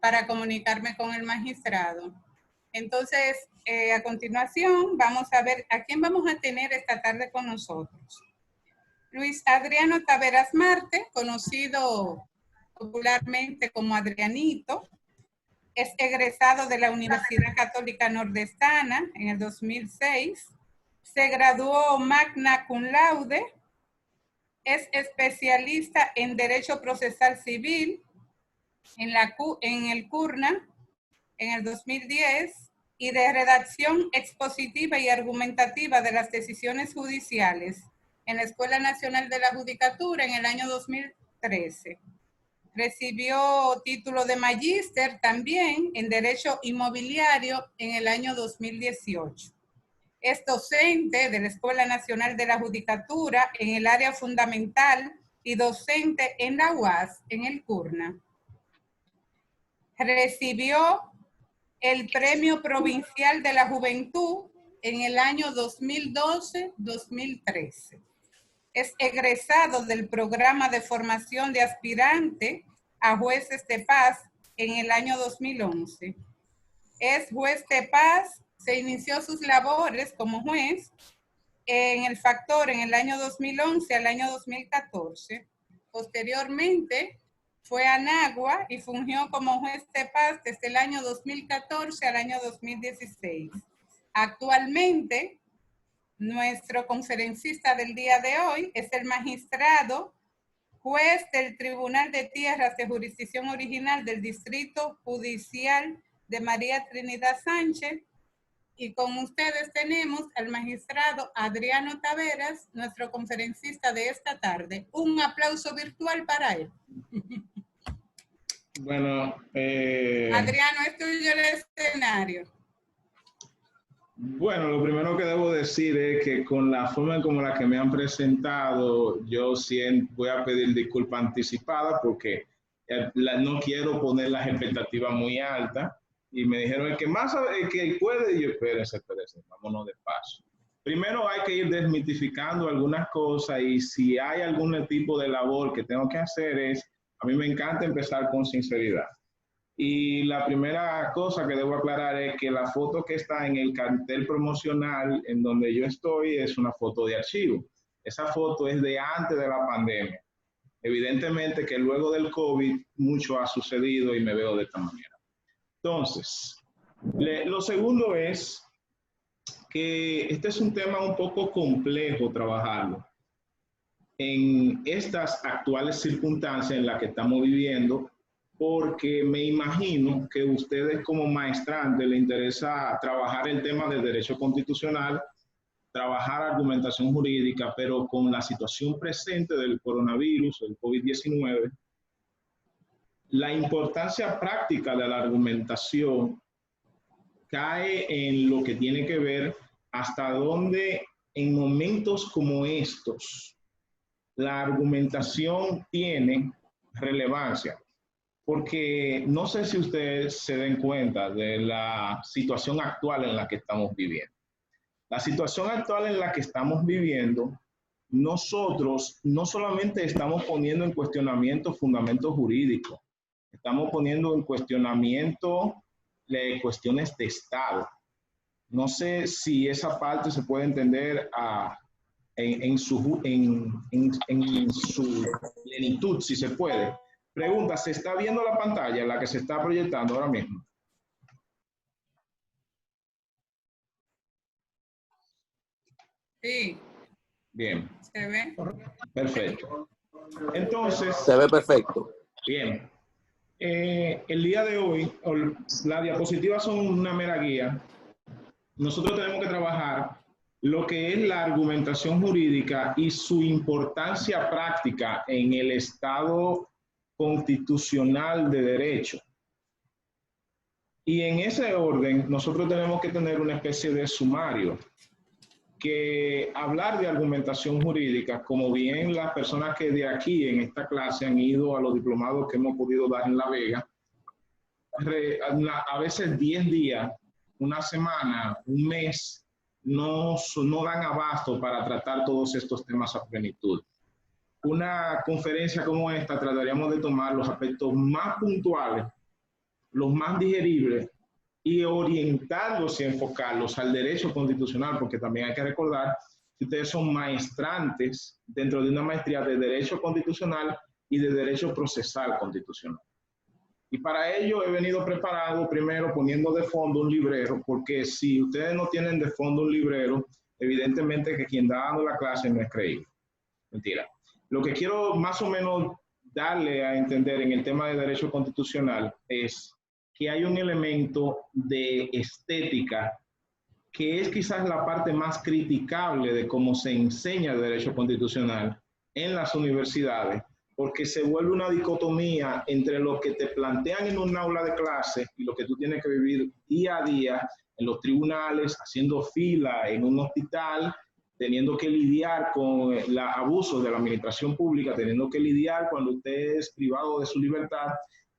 para comunicarme con el magistrado. Entonces, a continuación, vamos a ver a quién vamos a tener esta tarde con nosotros. Luis Adriano Taveras Marte, conocido popularmente como Adrianito, es egresado de la Universidad Católica Nordestana en el 2006. Se graduó magna cum laude. Es especialista en Derecho Procesal Civil en el CURNA en el 2010 y de redacción expositiva y argumentativa de las decisiones judiciales en la Escuela Nacional de la Judicatura en el año 2013. Recibió título de magíster también en Derecho Inmobiliario en el año 2018. Es docente de la Escuela Nacional de la Judicatura en el área fundamental y docente en la UAS en el CURNA. Recibió el Premio Provincial de la Juventud en el año 2012-2013. Es egresado del programa de formación de aspirante a jueces de paz en el año 2011. Es juez de paz, se inició sus labores como juez en el Factor en el año 2011 al año 2014. Posteriormente fue a Nagua y fungió como juez de paz desde el año 2014 al año 2016. Actualmente, nuestro conferencista del día de hoy es el magistrado juez del Tribunal de Tierras de Jurisdicción Original del Distrito Judicial de María Trinidad Sánchez. Y con ustedes tenemos al magistrado Adriano Taveras, nuestro conferencista de esta tarde. Un aplauso virtual para él. Bueno, Adriano, es tuyo el escenario. Bueno, lo primero que debo decir es que con la forma como la que me han presentado, yo voy a pedir disculpas anticipadas porque no quiero poner las expectativas muy altas. Y me dijeron, el que más sabe, el que puede, y yo, espérese, vámonos despacio. Primero hay que ir desmitificando algunas cosas y si hay algún tipo de labor que tengo que hacer a mí me encanta empezar con sinceridad. Y la primera cosa que debo aclarar es que la foto que está en el cartel promocional en donde yo estoy es una foto de archivo. Esa foto es de antes de la pandemia. Evidentemente que luego del COVID mucho ha sucedido y me veo de esta manera. Entonces, lo segundo es que este es un tema un poco complejo trabajarlo. En estas actuales circunstancias en las que estamos viviendo, porque me imagino que a ustedes como maestrantes les interesa trabajar el tema del derecho constitucional, trabajar argumentación jurídica, pero con la situación presente del coronavirus, el COVID-19, la importancia práctica de la argumentación cae en lo que tiene que ver hasta dónde en momentos como estos la argumentación tiene relevancia. Porque no sé si ustedes se den cuenta de la situación actual en la que estamos viviendo. La situación actual en la que estamos viviendo, nosotros no solamente estamos poniendo en cuestionamiento fundamentos jurídicos, estamos poniendo en cuestionamiento cuestiones de Estado. No sé si esa parte se puede entender en su plenitud, si se puede. Pregunta, ¿se está viendo la pantalla en la que se está proyectando ahora mismo? Sí. Bien. ¿Se ve? Perfecto. Entonces... Se ve perfecto. Bien. El día de hoy, las diapositivas son una mera guía. Nosotros tenemos que trabajar lo que es la argumentación jurídica y su importancia práctica en el Estado constitucional de derecho. Y en ese orden, nosotros tenemos que tener una especie de sumario, que hablar de argumentación jurídica, como bien las personas que de aquí en esta clase han ido a los diplomados que hemos podido dar en La Vega, a veces 10 días, una semana, un mes, no dan abasto para tratar todos estos temas a plenitud. Una conferencia como esta trataríamos de tomar los aspectos más puntuales los más digeribles y orientarlos y enfocarlos al derecho constitucional, porque también hay que recordar que ustedes son maestrantes dentro de una maestría de derecho constitucional y de derecho procesal constitucional. Y para ello he venido preparado, primero poniendo de fondo un librero, porque si ustedes no tienen de fondo un librero, evidentemente que quien está dando la clase no es creíble. Mentira. Lo que quiero más o menos darle a entender en el tema de derecho constitucional es que hay un elemento de estética que es quizás la parte más criticable de cómo se enseña el derecho constitucional en las universidades, porque se vuelve una dicotomía entre lo que te plantean en un aula de clase y lo que tú tienes que vivir día a día en los tribunales, haciendo fila en un hospital, teniendo que lidiar con el abuso de la administración pública, teniendo que lidiar cuando usted es privado de su libertad.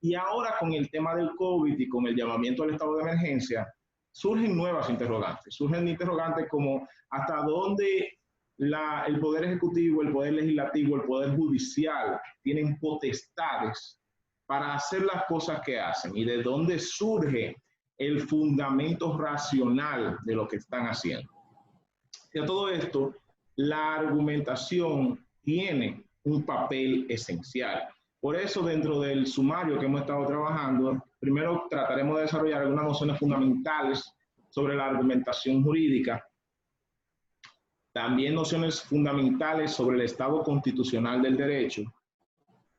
Y ahora con el tema del COVID y con el llamamiento al estado de emergencia, surgen nuevas interrogantes. Surgen interrogantes como hasta dónde el Poder Ejecutivo, el Poder Legislativo, el Poder Judicial tienen potestades para hacer las cosas que hacen y de dónde surge el fundamento racional de lo que están haciendo. Y a todo esto, la argumentación tiene un papel esencial. Por eso, dentro del sumario que hemos estado trabajando, primero trataremos de desarrollar algunas nociones fundamentales sobre la argumentación jurídica, también nociones fundamentales sobre el estado constitucional del derecho,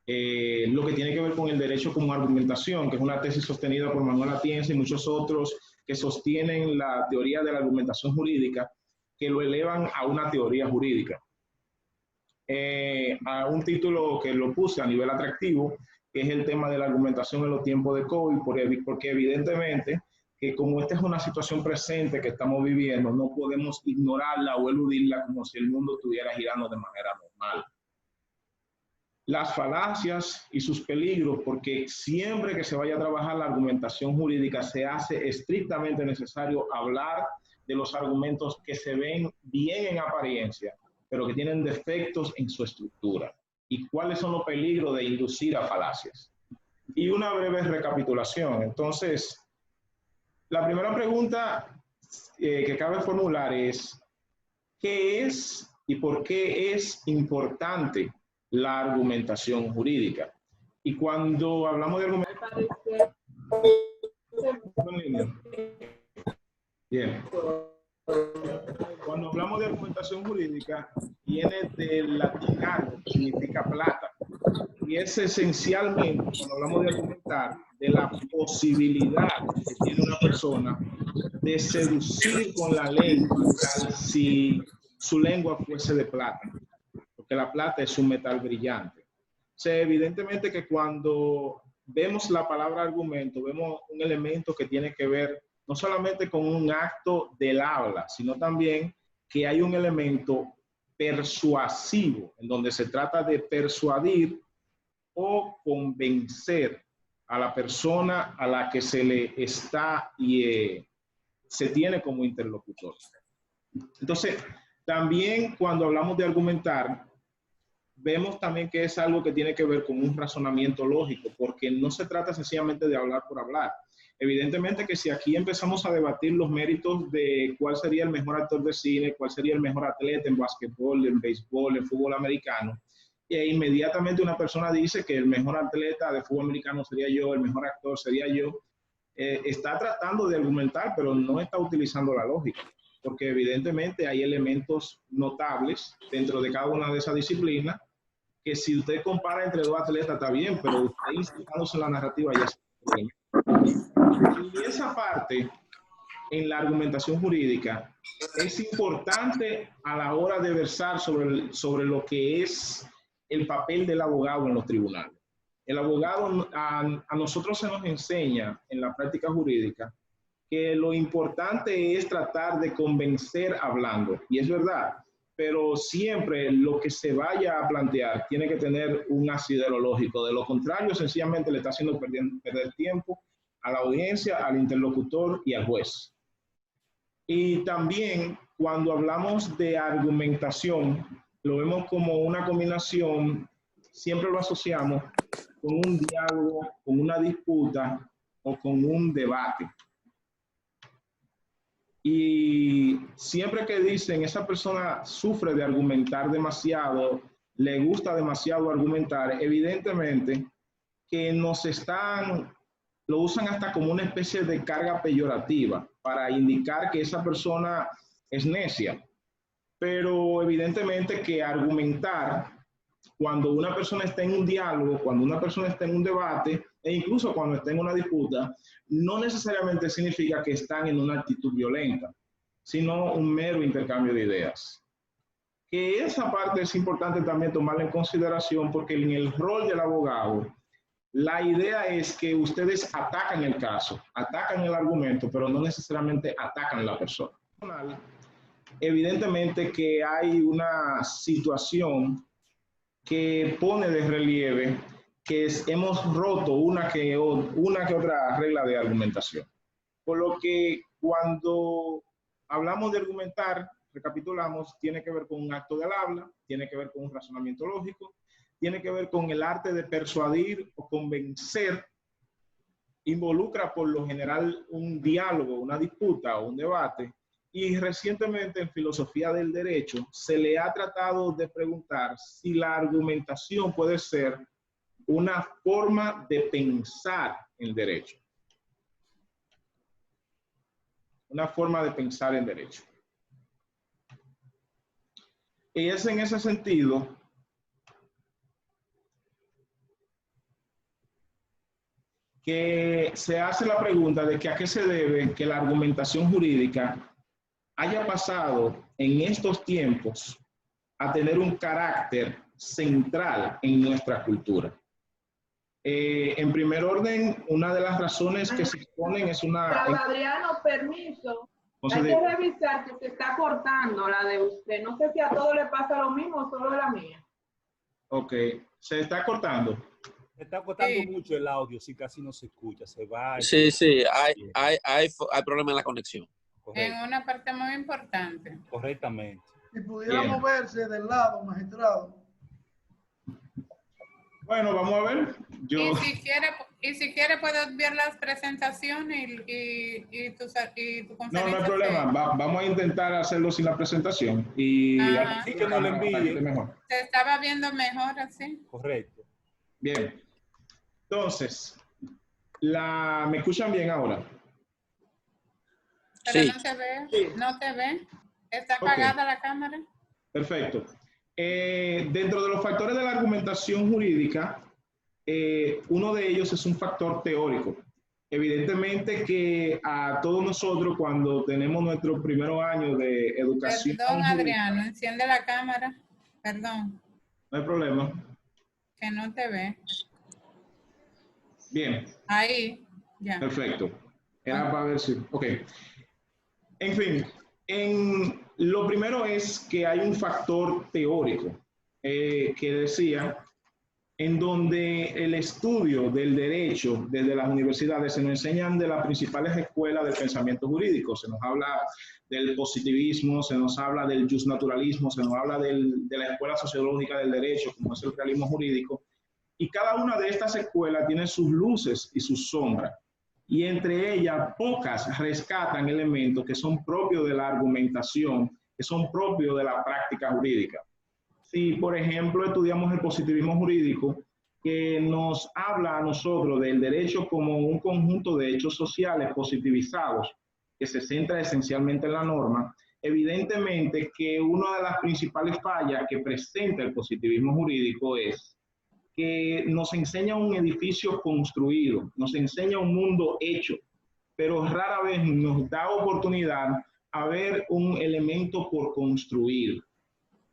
lo que tiene que ver con el derecho como argumentación, que es una tesis sostenida por Manuel Atienza y muchos otros que sostienen la teoría de la argumentación jurídica, que lo elevan a una teoría jurídica. A un título que lo puse a nivel atractivo, que es el tema de la argumentación en los tiempos de COVID, porque evidentemente que como esta es una situación presente que estamos viviendo, no podemos ignorarla o eludirla como si el mundo estuviera girando de manera normal. Las falacias y sus peligros, porque siempre que se vaya a trabajar la argumentación jurídica se hace estrictamente necesario hablar de los argumentos que se ven bien en apariencia, pero que tienen defectos en su estructura. ¿Y cuáles son los peligros de inducir a falacias? Y una breve recapitulación. Entonces, la primera pregunta que cabe formular es, ¿qué es y por qué es importante la argumentación jurídica? Y cuando hablamos de argumentación... Bien. Cuando hablamos de argumentación jurídica, viene del latín argo, que significa plata. Y es esencialmente, cuando hablamos de argumentar, de la posibilidad que tiene una persona de seducir con la lengua, tal si su lengua fuese de plata, porque la plata es un metal brillante. O sea, evidentemente que cuando vemos la palabra argumento, vemos un elemento que tiene que ver no solamente con un acto del habla, sino también que hay un elemento persuasivo, en donde se trata de persuadir o convencer a la persona a la que se le está y se tiene como interlocutor. Entonces, también cuando hablamos de argumentar, vemos también que es algo que tiene que ver con un razonamiento lógico, porque no se trata sencillamente de hablar por hablar. Evidentemente que si aquí empezamos a debatir los méritos de cuál sería el mejor actor de cine, cuál sería el mejor atleta en básquetbol, en béisbol, en fútbol americano, e inmediatamente una persona dice que el mejor atleta de fútbol americano sería yo, el mejor actor sería yo, está tratando de argumentar, pero no está utilizando la lógica, porque evidentemente hay elementos notables dentro de cada una de esas disciplinas que si usted compara entre dos atletas está bien, pero usted insertándose en la narrativa ya es bien. Y esa parte en la argumentación jurídica es importante a la hora de versar sobre lo que es el papel del abogado en los tribunales. El abogado, a nosotros se nos enseña en la práctica jurídica que lo importante es tratar de convencer hablando, y es verdad, pero siempre lo que se vaya a plantear tiene que tener un asidero lógico. De lo contrario, sencillamente le está haciendo perder tiempo a la audiencia, al interlocutor y al juez. Y también cuando hablamos de argumentación, lo vemos como una combinación, siempre lo asociamos con un diálogo, con una disputa, o con un debate. Y siempre que dicen esa persona sufre de argumentar demasiado, le gusta demasiado argumentar, evidentemente que lo usan hasta como una especie de carga peyorativa para indicar que esa persona es necia. Pero evidentemente que argumentar, cuando una persona está en un diálogo, cuando una persona está en un debate, e incluso cuando está en una disputa, no necesariamente significa que están en una actitud violenta, sino un mero intercambio de ideas. Que esa parte es importante también tomarla en consideración, porque en el rol del abogado, la idea es que ustedes atacan el caso, atacan el argumento, pero no necesariamente atacan a la persona. Evidentemente que hay una situación que pone de relieve que hemos roto una que otra regla de argumentación. Por lo que cuando hablamos de argumentar, recapitulamos, tiene que ver con un acto del habla, tiene que ver con un razonamiento lógico, tiene que ver con el arte de persuadir o convencer, involucra por lo general un diálogo, una disputa o un debate. Y recientemente en filosofía del derecho se le ha tratado de preguntar si la argumentación puede ser una forma de pensar en derecho. Una forma de pensar en derecho. Y es en ese sentido que se hace la pregunta de que a qué se debe que la argumentación jurídica haya pasado en estos tiempos a tener un carácter central en nuestra cultura. En primer orden, una de las razones que se exponen es una... Adriano, permiso. Hay que revisar que se está cortando la de usted. No sé si a todos le pasa lo mismo o solo la mía. Ok, se está cortando. Se está cortando mucho el audio, sí, casi no se escucha, se va. Sí, hay problema en la conexión. Correcto. En una parte muy importante. Correctamente. Si pudiera moverse del lado, magistrado. Bueno, vamos a ver. Y si quiere puedo ver las presentaciones y tu conferencia. No, no hay problema. Vamos a intentar hacerlo sin la presentación. Y así que no le envíe. Se estaba viendo mejor así. Correcto. Bien. Entonces, ¿me escuchan bien ahora? Pero sí. No se ve, no te ve. ¿Está apagada la cámara? Perfecto. Dentro de los factores de la argumentación jurídica, uno de ellos es un factor teórico. Evidentemente que a todos nosotros cuando tenemos nuestro primer año de educación... Perdón, Adriano, enciende la cámara. Perdón. No hay problema. Que no te ve. Bien. Ahí, ya. Perfecto. Era para ver si... Ok. En fin, lo primero es que hay un factor teórico que decía, en donde el estudio del derecho desde las universidades se nos enseñan de las principales escuelas del pensamiento jurídico. Se nos habla del positivismo, se nos habla del justnaturalismo, se nos habla de la escuela sociológica del derecho, como es el realismo jurídico. Y cada una de estas escuelas tiene sus luces y sus sombras. Y entre ellas, pocas rescatan elementos que son propios de la argumentación, que son propios de la práctica jurídica. Si, por ejemplo, estudiamos el positivismo jurídico, que nos habla a nosotros del derecho como un conjunto de hechos sociales positivizados, que se centra esencialmente en la norma, evidentemente que una de las principales fallas que presenta el positivismo jurídico es que nos enseña un edificio construido, nos enseña un mundo hecho, pero rara vez nos da oportunidad a ver un elemento por construir.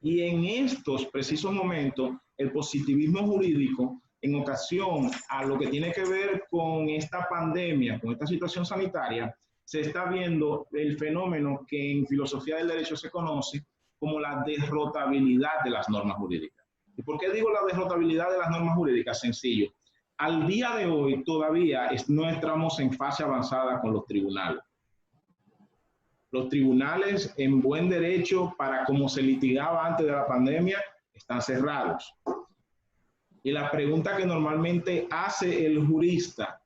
Y en estos precisos momentos, el positivismo jurídico, en ocasión a lo que tiene que ver con esta pandemia, con esta situación sanitaria, se está viendo el fenómeno que en filosofía del derecho se conoce como la derrotabilidad de las normas jurídicas. ¿Y por qué digo la derrotabilidad de las normas jurídicas? Sencillo. Al día de hoy todavía no estamos en fase avanzada con los tribunales. Los tribunales en buen derecho, para como se litigaba antes de la pandemia, están cerrados. Y la pregunta que normalmente hace el jurista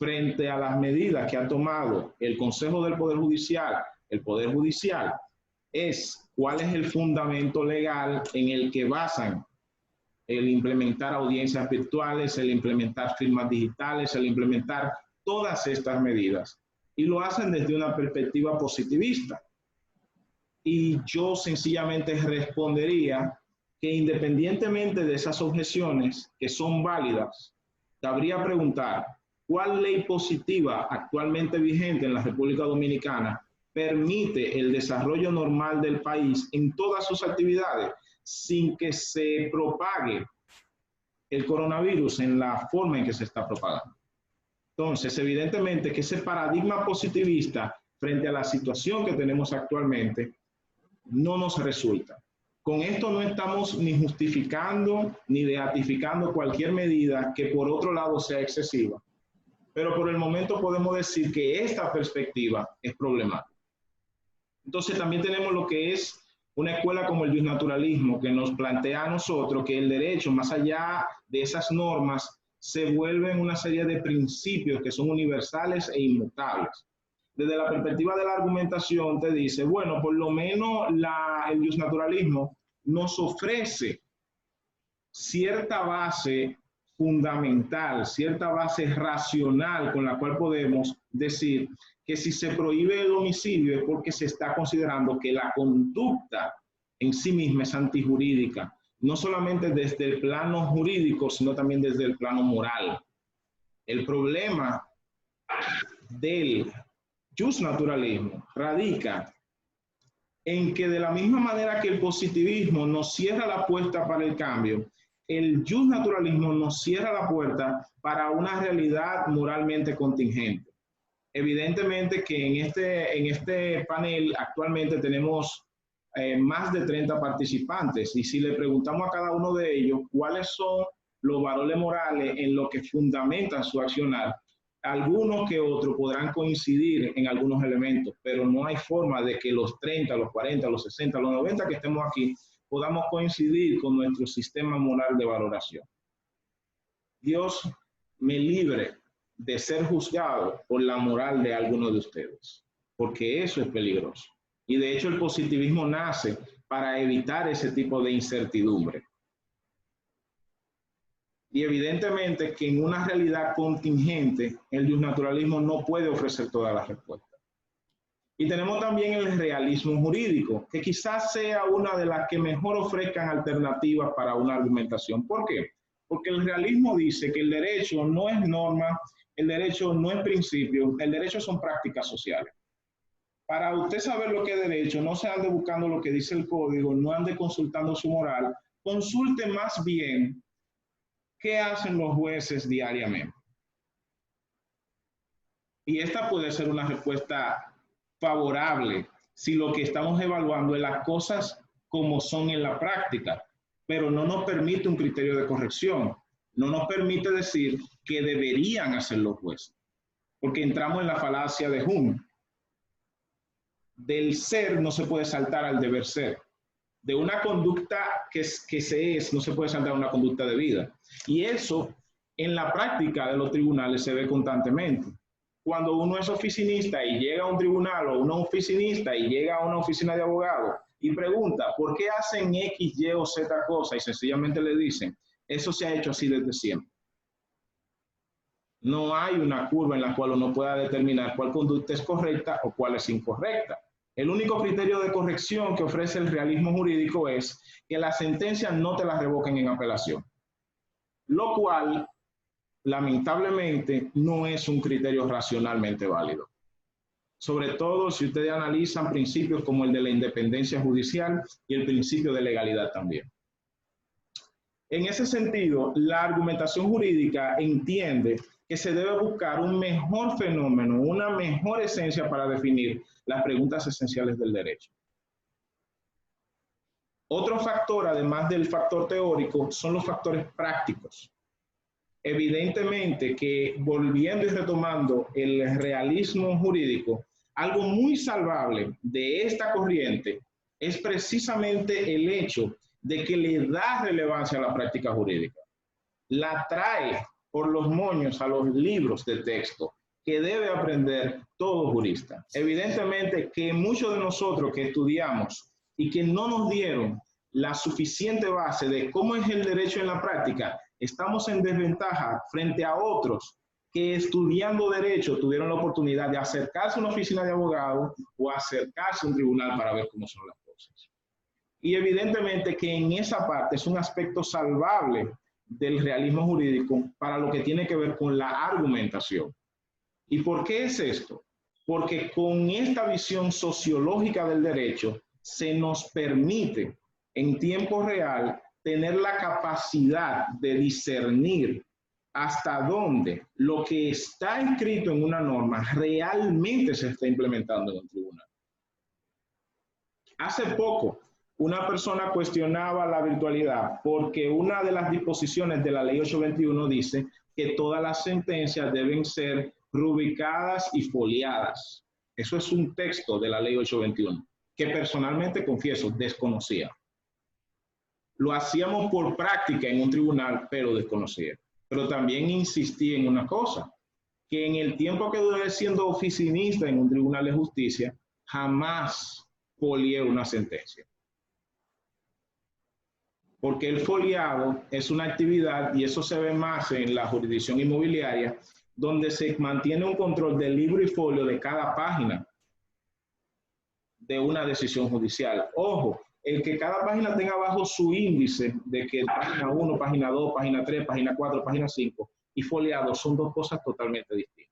frente a las medidas que ha tomado el Consejo del Poder Judicial, el Poder Judicial, es cuál es el fundamento legal en el que basan el implementar audiencias virtuales, el implementar firmas digitales, el implementar todas estas medidas. Y lo hacen desde una perspectiva positivista. Y yo sencillamente respondería que independientemente de esas objeciones que son válidas, cabría preguntar cuál ley positiva actualmente vigente en la República Dominicana permite el desarrollo normal del país en todas sus actividades sin que se propague el coronavirus en la forma en que se está propagando. Entonces, evidentemente que ese paradigma positivista frente a la situación que tenemos actualmente no nos resulta. Con esto no estamos ni justificando ni beatificando cualquier medida que por otro lado sea excesiva, pero por el momento podemos decir que esta perspectiva es problemática. Entonces también tenemos lo que es una escuela como el justnaturalismo, que nos plantea a nosotros que el derecho, más allá de esas normas, se vuelven una serie de principios que son universales e inmutables. Desde la perspectiva de la argumentación te dice, bueno, por lo menos el justnaturalismo nos ofrece cierta base fundamental, cierta base racional con la cual podemos decir que si se prohíbe el homicidio es porque se está considerando que la conducta en sí misma es antijurídica, no solamente desde el plano jurídico, sino también desde el plano moral. El problema del justnaturalismo radica en que de la misma manera que el positivismo nos cierra la puerta para el cambio, el justnaturalismo nos cierra la puerta para una realidad moralmente contingente. Evidentemente que en este panel actualmente tenemos más de 30 participantes y si le preguntamos a cada uno de ellos cuáles son los valores morales en lo que fundamentan su accionar, algunos que otros podrán coincidir en algunos elementos, pero no hay forma de que los 30, los 40, los 60, los 90 que estemos aquí podamos coincidir con nuestro sistema moral de valoración. Dios me libre de ser juzgado por la moral de alguno de ustedes, porque eso es peligroso. Y de hecho el positivismo nace para evitar ese tipo de incertidumbre. Y evidentemente que en una realidad contingente, el justnaturalismo no puede ofrecer todas las respuestas. Y tenemos también el realismo jurídico, que quizás sea una de las que mejor ofrezcan alternativas para una argumentación. ¿Por qué? Porque el realismo dice que el derecho no es norma, el derecho no es principio, el derecho son prácticas sociales. Para usted saber lo que es derecho, no se ande buscando lo que dice el código, no ande consultando su moral, consulte más bien qué hacen los jueces diariamente. Y esta puede ser una respuesta favorable si lo que estamos evaluando es las cosas como son en la práctica, pero no nos permite un criterio de corrección, no nos permite decir que deberían hacer los jueces, porque entramos en la falacia de Hume. Del ser no se puede saltar al deber ser. De una conducta que se es, no se puede saltar a una conducta de vida. Y eso en la práctica de los tribunales se ve constantemente. Cuando uno es oficinista y llega a un tribunal o uno es oficinista y llega a una oficina de abogado y pregunta ¿por qué hacen X, Y o Z cosa? Y sencillamente le dicen, eso se ha hecho así desde siempre. No hay una curva en la cual uno pueda determinar cuál conducta es correcta o cuál es incorrecta. El único criterio de corrección que ofrece el realismo jurídico es que las sentencias no te las revoquen en apelación, lo cual lamentablemente no es un criterio racionalmente válido. Sobre todo si ustedes analizan principios como el de la independencia judicial y el principio de legalidad también. En ese sentido, la argumentación jurídica entiende que se debe buscar un mejor fenómeno, una mejor esencia para definir las preguntas esenciales del derecho. Otro factor, además del factor teórico, son los factores prácticos. Evidentemente que, volviendo y retomando el realismo jurídico, algo muy salvable de esta corriente es precisamente el hecho de que le da relevancia a la práctica jurídica. La trae por los moños a los libros de texto que debe aprender todo jurista. Evidentemente que muchos de nosotros que estudiamos y que no nos dieron la suficiente base de cómo es el derecho en la práctica, estamos en desventaja frente a otros que estudiando derecho tuvieron la oportunidad de acercarse a una oficina de abogado o acercarse a un tribunal para ver cómo son las cosas. Y evidentemente que en esa parte es un aspecto salvable del realismo jurídico para lo que tiene que ver con la argumentación. ¿Y por qué es esto? Porque con esta visión sociológica del derecho se nos permite en tiempo real tener la capacidad de discernir hasta dónde lo que está escrito en una norma realmente se está implementando en un tribunal. Hace poco, una persona cuestionaba la virtualidad porque una de las disposiciones de la Ley 821 dice que todas las sentencias deben ser rubricadas y foliadas. Eso es un texto de la Ley 821 que personalmente, confieso, desconocía. Lo hacíamos por práctica en un tribunal, pero desconocía. Pero también insistí en una cosa, que en el tiempo que duré siendo oficinista en un tribunal de justicia, jamás folié una sentencia. Porque el foliado es una actividad, y eso se ve más en la jurisdicción inmobiliaria, donde se mantiene un control del libro y folio de cada página de una decisión judicial. Ojo, el que cada página tenga abajo su índice de que página 1, página 2, página 3, página 4, página 5 y foliado son dos cosas totalmente distintas.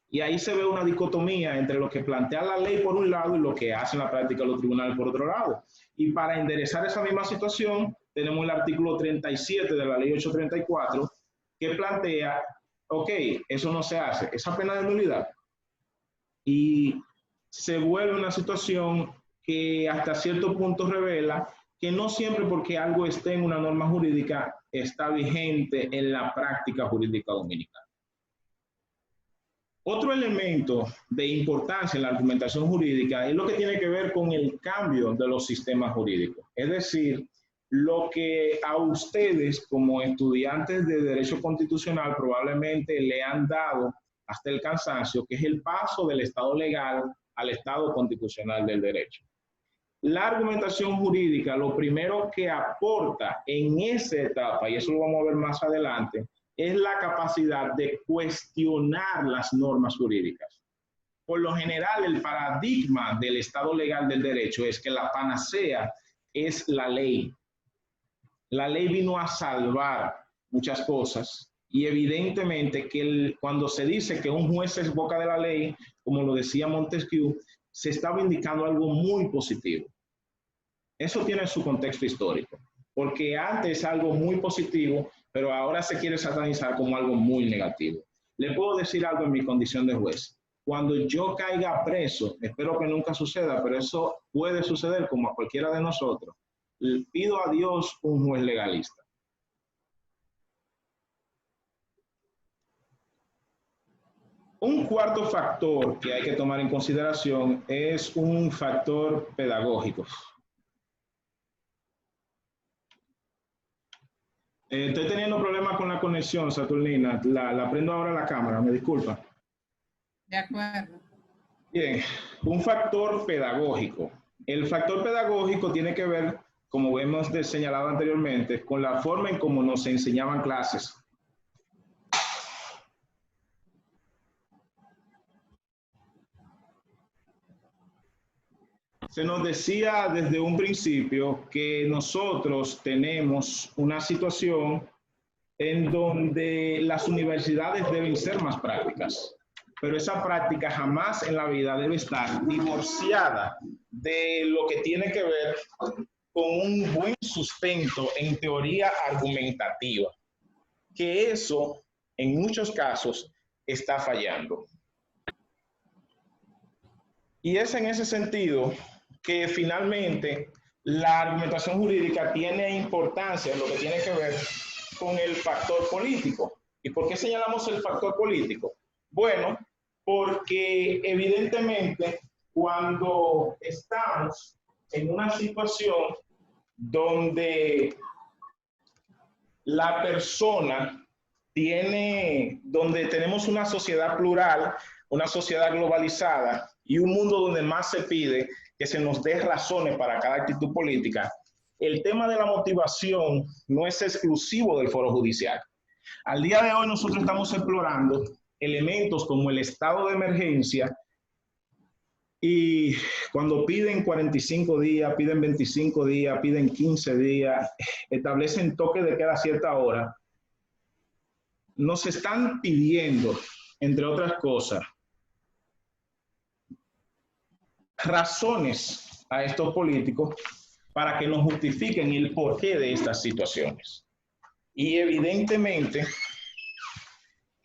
Y ahí se ve una dicotomía entre lo que plantea la ley por un lado y lo que hacen en la práctica los tribunales por otro lado. Y para enderezar esa misma situación, tenemos el artículo 37 de la ley 834 que plantea, ok, eso no se hace, esa pena de nulidad. Y se vuelve una situación que hasta cierto punto revela que no siempre porque algo esté en una norma jurídica está vigente en la práctica jurídica dominicana. Otro elemento de importancia en la argumentación jurídica es lo que tiene que ver con el cambio de los sistemas jurídicos. Es decir, lo que a ustedes como estudiantes de Derecho Constitucional probablemente le han dado hasta el cansancio, que es el paso del Estado legal al Estado constitucional del derecho. La argumentación jurídica, lo primero que aporta en esa etapa, y eso lo vamos a ver más adelante, es la capacidad de cuestionar las normas jurídicas. Por lo general, el paradigma del Estado legal del derecho es que la panacea es la ley. La ley vino a salvar muchas cosas y evidentemente que cuando se dice que un juez es boca de la ley, como lo decía Montesquieu, se estaba indicando algo muy positivo. Eso tiene su contexto histórico, porque antes es algo muy positivo, pero ahora se quiere satanizar como algo muy negativo. Le puedo decir algo en mi condición de juez. Cuando yo caiga preso, espero que nunca suceda, pero eso puede suceder como a cualquiera de nosotros. Le pido a Dios un juez legalista. Un cuarto factor que hay que tomar en consideración es un factor pedagógico. Estoy teniendo problemas con la conexión, Saturnina. La prendo ahora la cámara, me disculpa. De acuerdo. Bien, un factor pedagógico. El factor pedagógico tiene que ver, como hemos señalado anteriormente, con la forma en cómo nos enseñaban clases. Se nos decía desde un principio que nosotros tenemos una situación en donde las universidades deben ser más prácticas, pero esa práctica jamás en la vida debe estar divorciada de lo que tiene que ver con un buen sustento en teoría argumentativa, que eso en muchos casos está fallando. Y es en ese sentido que finalmente la argumentación jurídica tiene importancia en lo que tiene que ver con el factor político. ¿Y por qué señalamos el factor político? Bueno, porque evidentemente cuando estamos en una situación donde la persona tiene, donde tenemos una sociedad plural, una sociedad globalizada y un mundo donde más se pide que se nos dé razones para cada actitud política, el tema de la motivación no es exclusivo del foro judicial. Al día de hoy nosotros estamos explorando elementos como el estado de emergencia y cuando piden 45 días, piden 25 días, piden 15 días, establecen toque de queda a cierta hora, nos están pidiendo, entre otras cosas, razones a estos políticos para que nos justifiquen el porqué de estas situaciones. Y evidentemente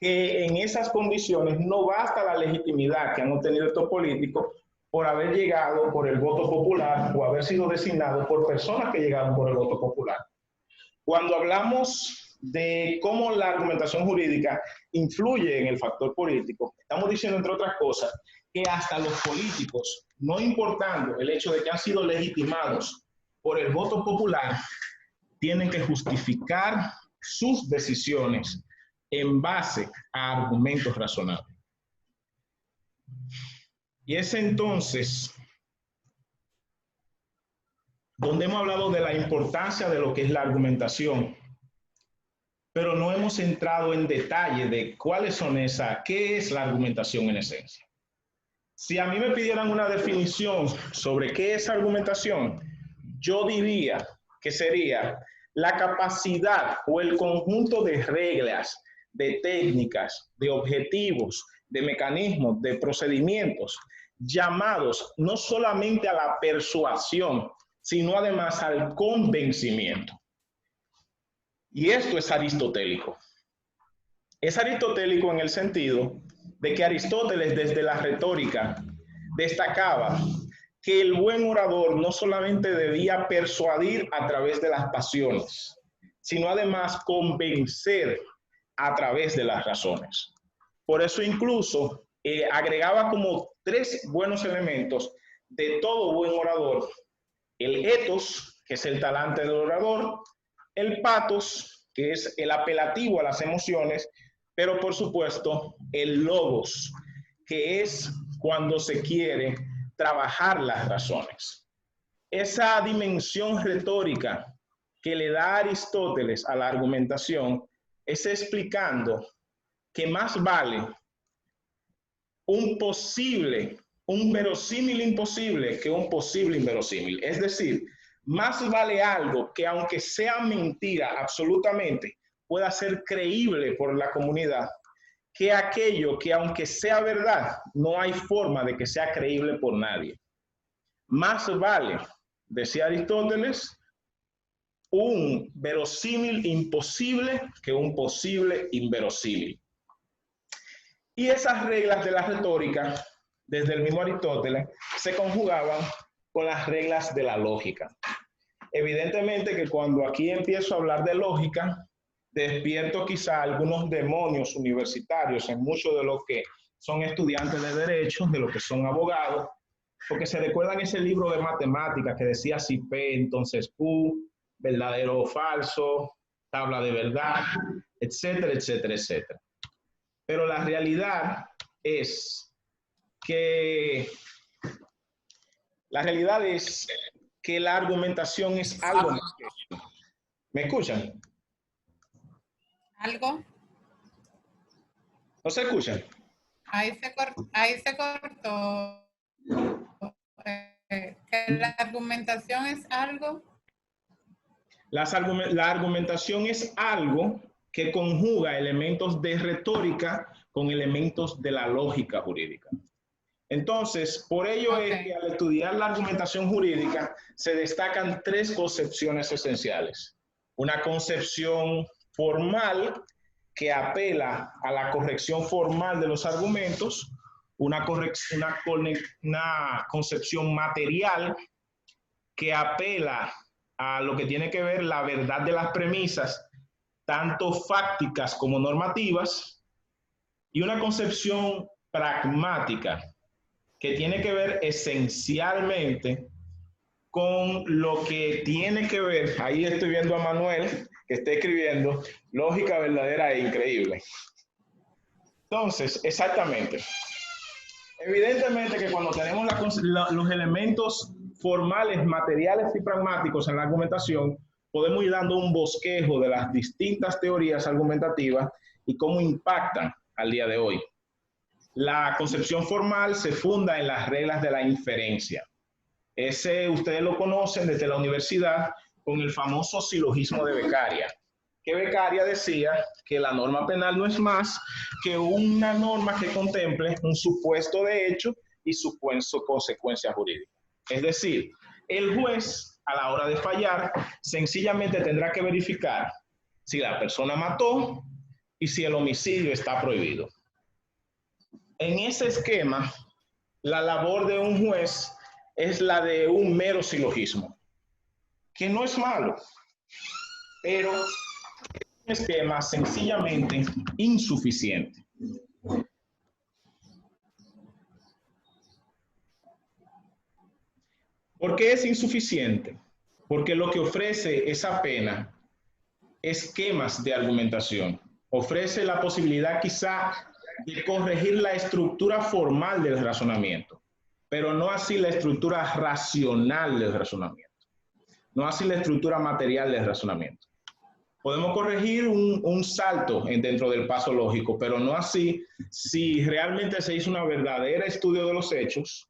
que en esas condiciones no basta la legitimidad que han obtenido estos políticos por haber llegado por el voto popular o haber sido designados por personas que llegaron por el voto popular. Cuando hablamos de cómo la argumentación jurídica influye en el factor político, estamos diciendo, entre otras cosas, que hasta los políticos, no importando el hecho de que han sido legitimados por el voto popular, tienen que justificar sus decisiones en base a argumentos razonables. Y es entonces donde hemos hablado de la importancia de lo que es la argumentación, pero no hemos entrado en detalle de cuáles son qué es la argumentación en esencia. Si a mí me pidieran una definición sobre qué es argumentación, yo diría que sería la capacidad o el conjunto de reglas, de técnicas, de objetivos, de mecanismos, de procedimientos, llamados no solamente a la persuasión, sino además al convencimiento. Y esto es aristotélico. Es aristotélico en el sentido de que Aristóteles desde la retórica destacaba que el buen orador no solamente debía persuadir a través de las pasiones, sino además convencer a través de las razones. Por eso incluso agregaba como 3 buenos elementos de todo buen orador: el ethos, que es el talante del orador; el pathos, que es el apelativo a las emociones; pero por supuesto el logos, que es cuando se quiere trabajar las razones. Esa dimensión retórica que le da Aristóteles a la argumentación es explicando que más vale un verosímil imposible que un posible inverosímil. Es decir, más vale algo que, aunque sea mentira absolutamente, pueda ser creíble por la comunidad, que aquello que, aunque sea verdad, no hay forma de que sea creíble por nadie. Más vale, decía Aristóteles, un verosímil imposible que un posible inverosímil. Y esas reglas de la retórica, desde el mismo Aristóteles, se conjugaban con las reglas de la lógica. Evidentemente que cuando aquí empiezo a hablar de lógica, despierto quizá algunos demonios universitarios en muchos de los que son estudiantes de derecho, de los que son abogados, porque se recuerdan ese libro de matemáticas que decía si P, entonces Q, verdadero o falso, tabla de verdad, etcétera, etcétera, etcétera. Pero la realidad es que la argumentación es algo más que eso. ¿Me escuchan? ¿Algo? ¿No se escuchan? Ahí se cortó. Que la argumentación es algo. La argumentación es algo que conjuga elementos de retórica con elementos de la lógica jurídica. Entonces, por ello es que al estudiar la argumentación jurídica se destacan 3 concepciones esenciales. Una concepción formal que apela a la corrección formal de los argumentos, una concepción material que apela a lo que tiene que ver la verdad de las premisas, tanto fácticas como normativas, y una concepción pragmática que tiene que ver esencialmente con lo que tiene que ver, ahí estoy viendo a Manuel, que esté escribiendo lógica verdadera e increíble. Entonces, exactamente. Evidentemente que cuando tenemos los elementos formales, materiales y pragmáticos en la argumentación, podemos ir dando un bosquejo de las distintas teorías argumentativas y cómo impactan al día de hoy. La concepción formal se funda en las reglas de la inferencia. Ese ustedes lo conocen desde la universidad con el famoso silogismo de Beccaria, que Beccaria decía que la norma penal no es más que una norma que contemple un supuesto de hecho y su consecuencia jurídica. Es decir, el juez a la hora de fallar sencillamente tendrá que verificar si la persona mató y si el homicidio está prohibido. En ese esquema, la labor de un juez es la de un mero silogismo, que no es malo, pero es un esquema sencillamente insuficiente. ¿Por qué es insuficiente? Porque lo que ofrece esa pena esquemas de argumentación. Ofrece la posibilidad quizá de corregir la estructura formal del razonamiento, pero no así la estructura racional del razonamiento, no así la estructura material del razonamiento. Podemos corregir un salto dentro del paso lógico, pero no así si realmente se hizo una verdadera estudio de los hechos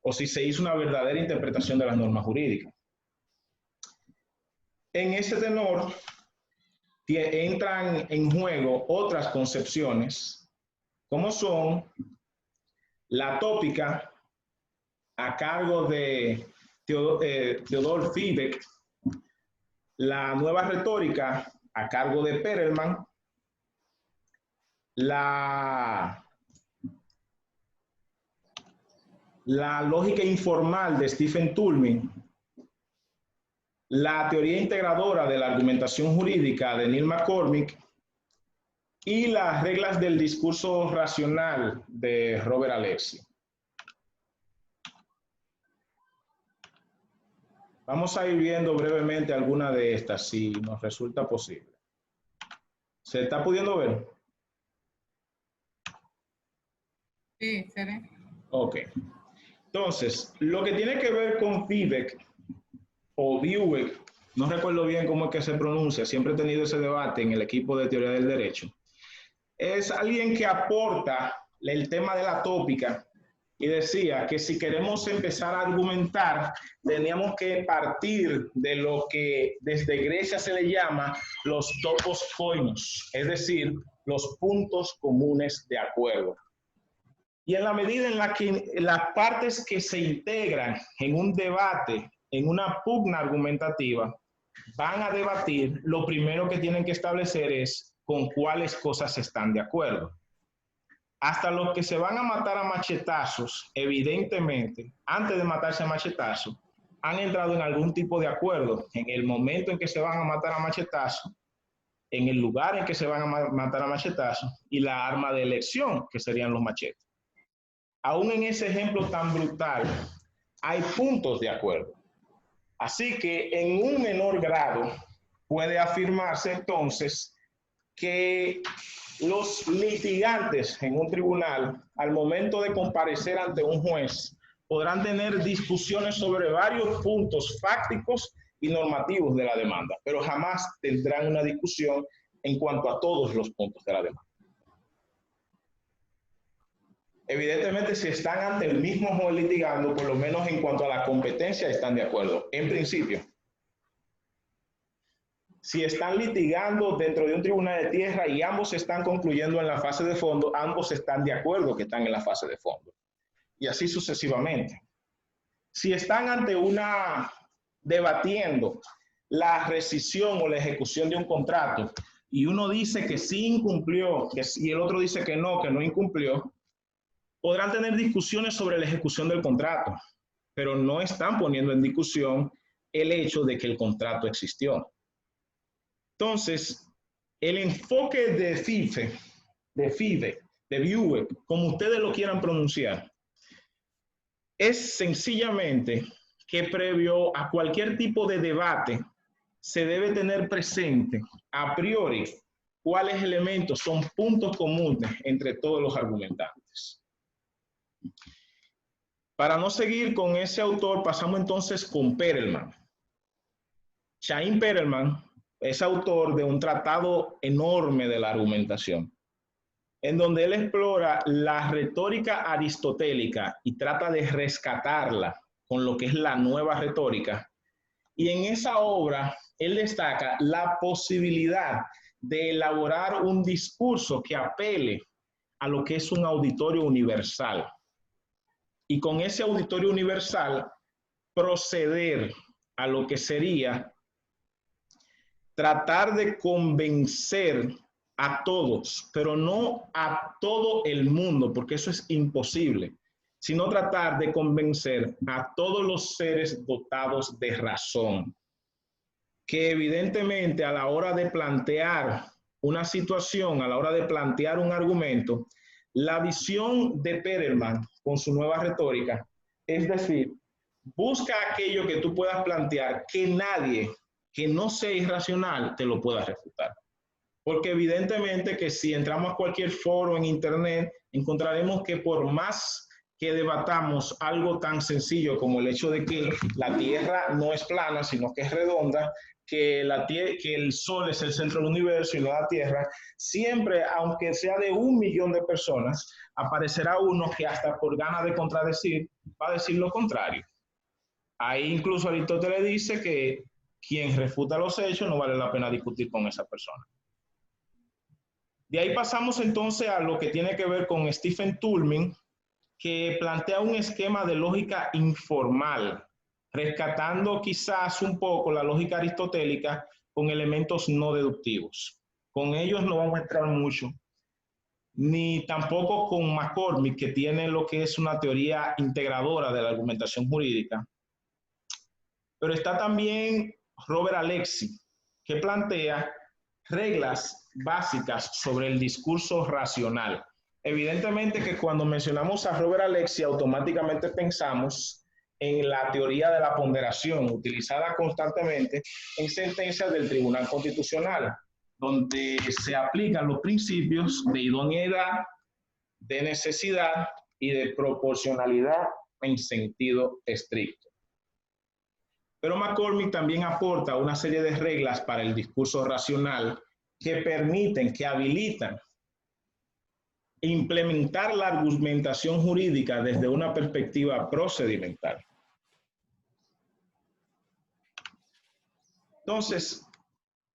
o si se hizo una verdadera interpretación de las normas jurídicas. En ese tenor entran en juego otras concepciones, como son la tópica a cargo de Theodor Fiebig, la nueva retórica a cargo de Perelman, la lógica informal de Stephen Toulmin, la teoría integradora de la argumentación jurídica de Neil McCormick y las reglas del discurso racional de Robert Alexi. Vamos a ir viendo brevemente alguna de estas, si nos resulta posible. ¿Se está pudiendo ver? Sí, se ve. Ok. Entonces, lo que tiene que ver con Fiebig o Buick, no recuerdo bien cómo es que se pronuncia, siempre he tenido ese debate en el equipo de teoría del derecho, es alguien que aporta el tema de la tópica y decía que si queremos empezar a argumentar, teníamos que partir de lo que desde Grecia se le llama los topos koinos, es decir, los puntos comunes de acuerdo. Y en la medida en la que las partes que se integran en un debate, en una pugna argumentativa, van a debatir, lo primero que tienen que establecer es con cuáles cosas están de acuerdo. Hasta los que se van a matar a machetazos, evidentemente, antes de matarse a machetazos, han entrado en algún tipo de acuerdo en el momento en que se van a matar a machetazos, en el lugar en que se van a matar a machetazos y la arma de elección, que serían los machetes. Aún en ese ejemplo tan brutal, hay puntos de acuerdo. Así que en un menor grado puede afirmarse entonces que los litigantes en un tribunal, al momento de comparecer ante un juez, podrán tener discusiones sobre varios puntos fácticos y normativos de la demanda, pero jamás tendrán una discusión en cuanto a todos los puntos de la demanda. Evidentemente, si están ante el mismo juez litigando, por lo menos en cuanto a la competencia están de acuerdo, en principio. Si están litigando dentro de un tribunal de tierra y ambos están concluyendo en la fase de fondo, ambos están de acuerdo que están en la fase de fondo. Y así sucesivamente. Si están ante debatiendo la rescisión o la ejecución de un contrato y uno dice que sí incumplió y el otro dice que no incumplió, podrán tener discusiones sobre la ejecución del contrato, pero no están poniendo en discusión el hecho de que el contrato existió. Entonces, el enfoque de Fiebig, de Buick, como ustedes lo quieran pronunciar, es sencillamente que previo a cualquier tipo de debate se debe tener presente a priori cuáles elementos son puntos comunes entre todos los argumentantes. Para no seguir con ese autor, pasamos entonces con Perelman. Chaim Perelman es autor de un tratado enorme de la argumentación, en donde él explora la retórica aristotélica y trata de rescatarla con lo que es la nueva retórica. Y en esa obra, él destaca la posibilidad de elaborar un discurso que apele a lo que es un auditorio universal. Y con ese auditorio universal, proceder a lo que sería tratar de convencer a todos, pero no a todo el mundo, porque eso es imposible, sino tratar de convencer a todos los seres dotados de razón, que evidentemente a la hora de plantear una situación, a la hora de plantear un argumento, la visión de Perelman con su nueva retórica, es decir, busca aquello que tú puedas plantear que nadie que no sea irracional te lo pueda refutar. Porque evidentemente que si entramos a cualquier foro en internet, encontraremos que por más que debatamos algo tan sencillo como el hecho de que la Tierra no es plana, sino que es redonda, que el Sol es el centro del universo y no la Tierra, siempre, aunque sea de 1 millón de personas, aparecerá uno que hasta por ganas de contradecir, va a decir lo contrario. Ahí incluso Aristóteles dice que quien refuta los hechos no vale la pena discutir con esa persona. De ahí pasamos entonces a lo que tiene que ver con Stephen Toulmin, que plantea un esquema de lógica informal, rescatando quizás un poco la lógica aristotélica con elementos no deductivos. Con ellos no vamos a entrar mucho, ni tampoco con McCormick, que tiene lo que es una teoría integradora de la argumentación jurídica. Pero está también Robert Alexy, que plantea reglas básicas sobre el discurso racional. Evidentemente que cuando mencionamos a Robert Alexy, automáticamente pensamos en la teoría de la ponderación, utilizada constantemente en sentencias del Tribunal Constitucional, donde se aplican los principios de idoneidad, de necesidad y de proporcionalidad en sentido estricto. Pero McCormick también aporta una serie de reglas para el discurso racional que permiten, que habilitan implementar la argumentación jurídica desde una perspectiva procedimental. Entonces,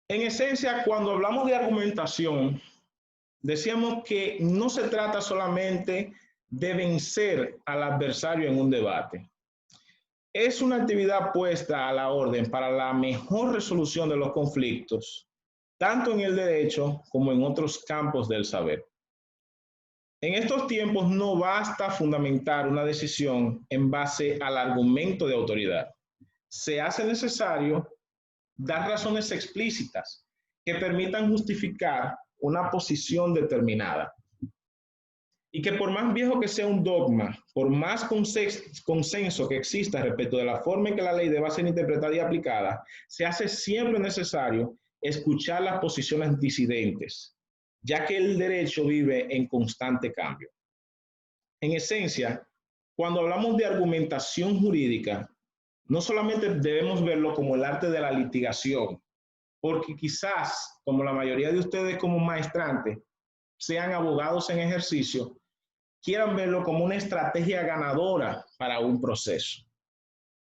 en esencia, cuando hablamos de argumentación, decíamos que no se trata solamente de vencer al adversario en un debate. Es una actividad puesta a la orden para la mejor resolución de los conflictos, tanto en el derecho como en otros campos del saber. En estos tiempos no basta fundamentar una decisión en base al argumento de autoridad. Se hace necesario dar razones explícitas que permitan justificar una posición determinada. Y que por más viejo que sea un dogma, por más consenso que exista respecto de la forma en que la ley deba ser interpretada y aplicada, se hace siempre necesario escuchar las posiciones disidentes, ya que el derecho vive en constante cambio. En esencia, cuando hablamos de argumentación jurídica, no solamente debemos verlo como el arte de la litigación, porque quizás, como la mayoría de ustedes como maestrantes, sean abogados en ejercicio, quieran verlo como una estrategia ganadora para un proceso.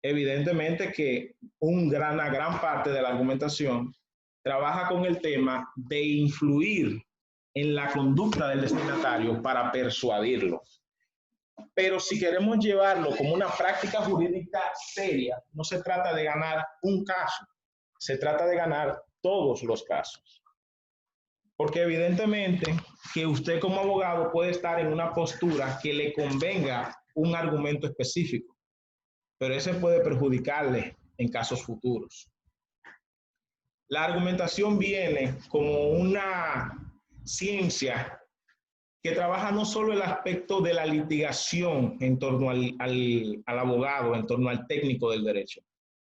Evidentemente que una gran parte de la argumentación trabaja con el tema de influir en la conducta del destinatario para persuadirlo. Pero si queremos llevarlo como una práctica jurídica seria, no se trata de ganar un caso, se trata de ganar todos los casos. Porque evidentemente que usted como abogado puede estar en una postura que le convenga un argumento específico, pero ese puede perjudicarle en casos futuros. La argumentación viene como una ciencia que trabaja no solo el aspecto de la litigación en torno al abogado, en torno al técnico del derecho,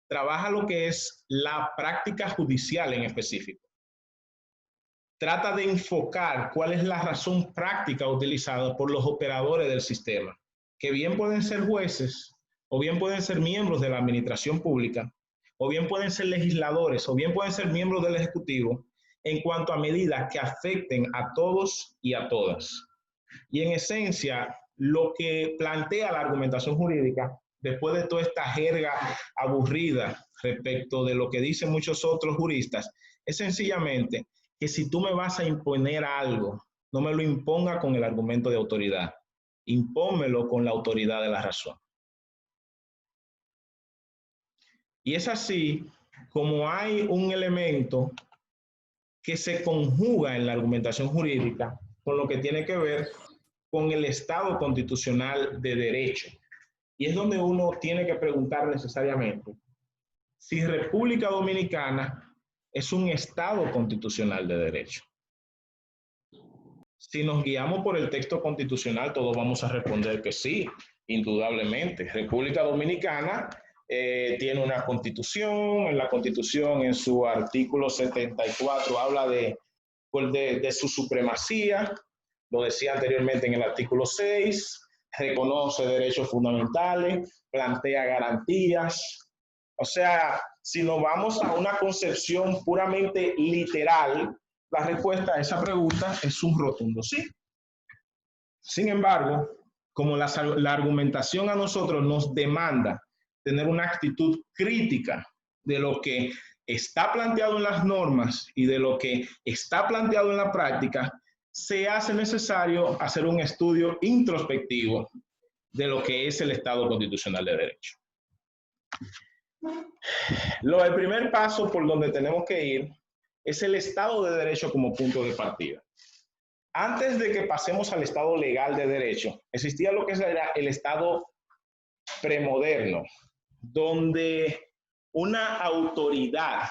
trabaja lo que es la práctica judicial en específico. Trata de enfocar cuál es la razón práctica utilizada por los operadores del sistema, que bien pueden ser jueces, o bien pueden ser miembros de la administración pública, o bien pueden ser legisladores, o bien pueden ser miembros del Ejecutivo, en cuanto a medidas que afecten a todos y a todas. Y en esencia, lo que plantea la argumentación jurídica, después de toda esta jerga aburrida respecto de lo que dicen muchos otros juristas, es sencillamente que si tú me vas a imponer algo, no me lo imponga con el argumento de autoridad, impónmelo con la autoridad de la razón. Y es así como hay un elemento que se conjuga en la argumentación jurídica con lo que tiene que ver con el Estado constitucional de derecho. Y es donde uno tiene que preguntar necesariamente si República Dominicana es un Estado constitucional de derecho. Si nos guiamos por el texto constitucional, todos vamos a responder que sí, indudablemente. República Dominicana tiene una constitución. En la constitución, en su artículo 74, habla de su supremacía. Lo decía anteriormente en el artículo 6. Reconoce derechos fundamentales, plantea garantías. O sea, si nos vamos a una concepción puramente literal, la respuesta a esa pregunta es un rotundo sí. Sin embargo, como la argumentación a nosotros nos demanda tener una actitud crítica de lo que está planteado en las normas y de lo que está planteado en la práctica, se hace necesario hacer un estudio introspectivo de lo que es el Estado constitucional de derecho. El primer paso por donde tenemos que ir es el Estado de Derecho como punto de partida. Antes de que pasemos al Estado legal de derecho, existía lo que era el Estado premoderno, donde una autoridad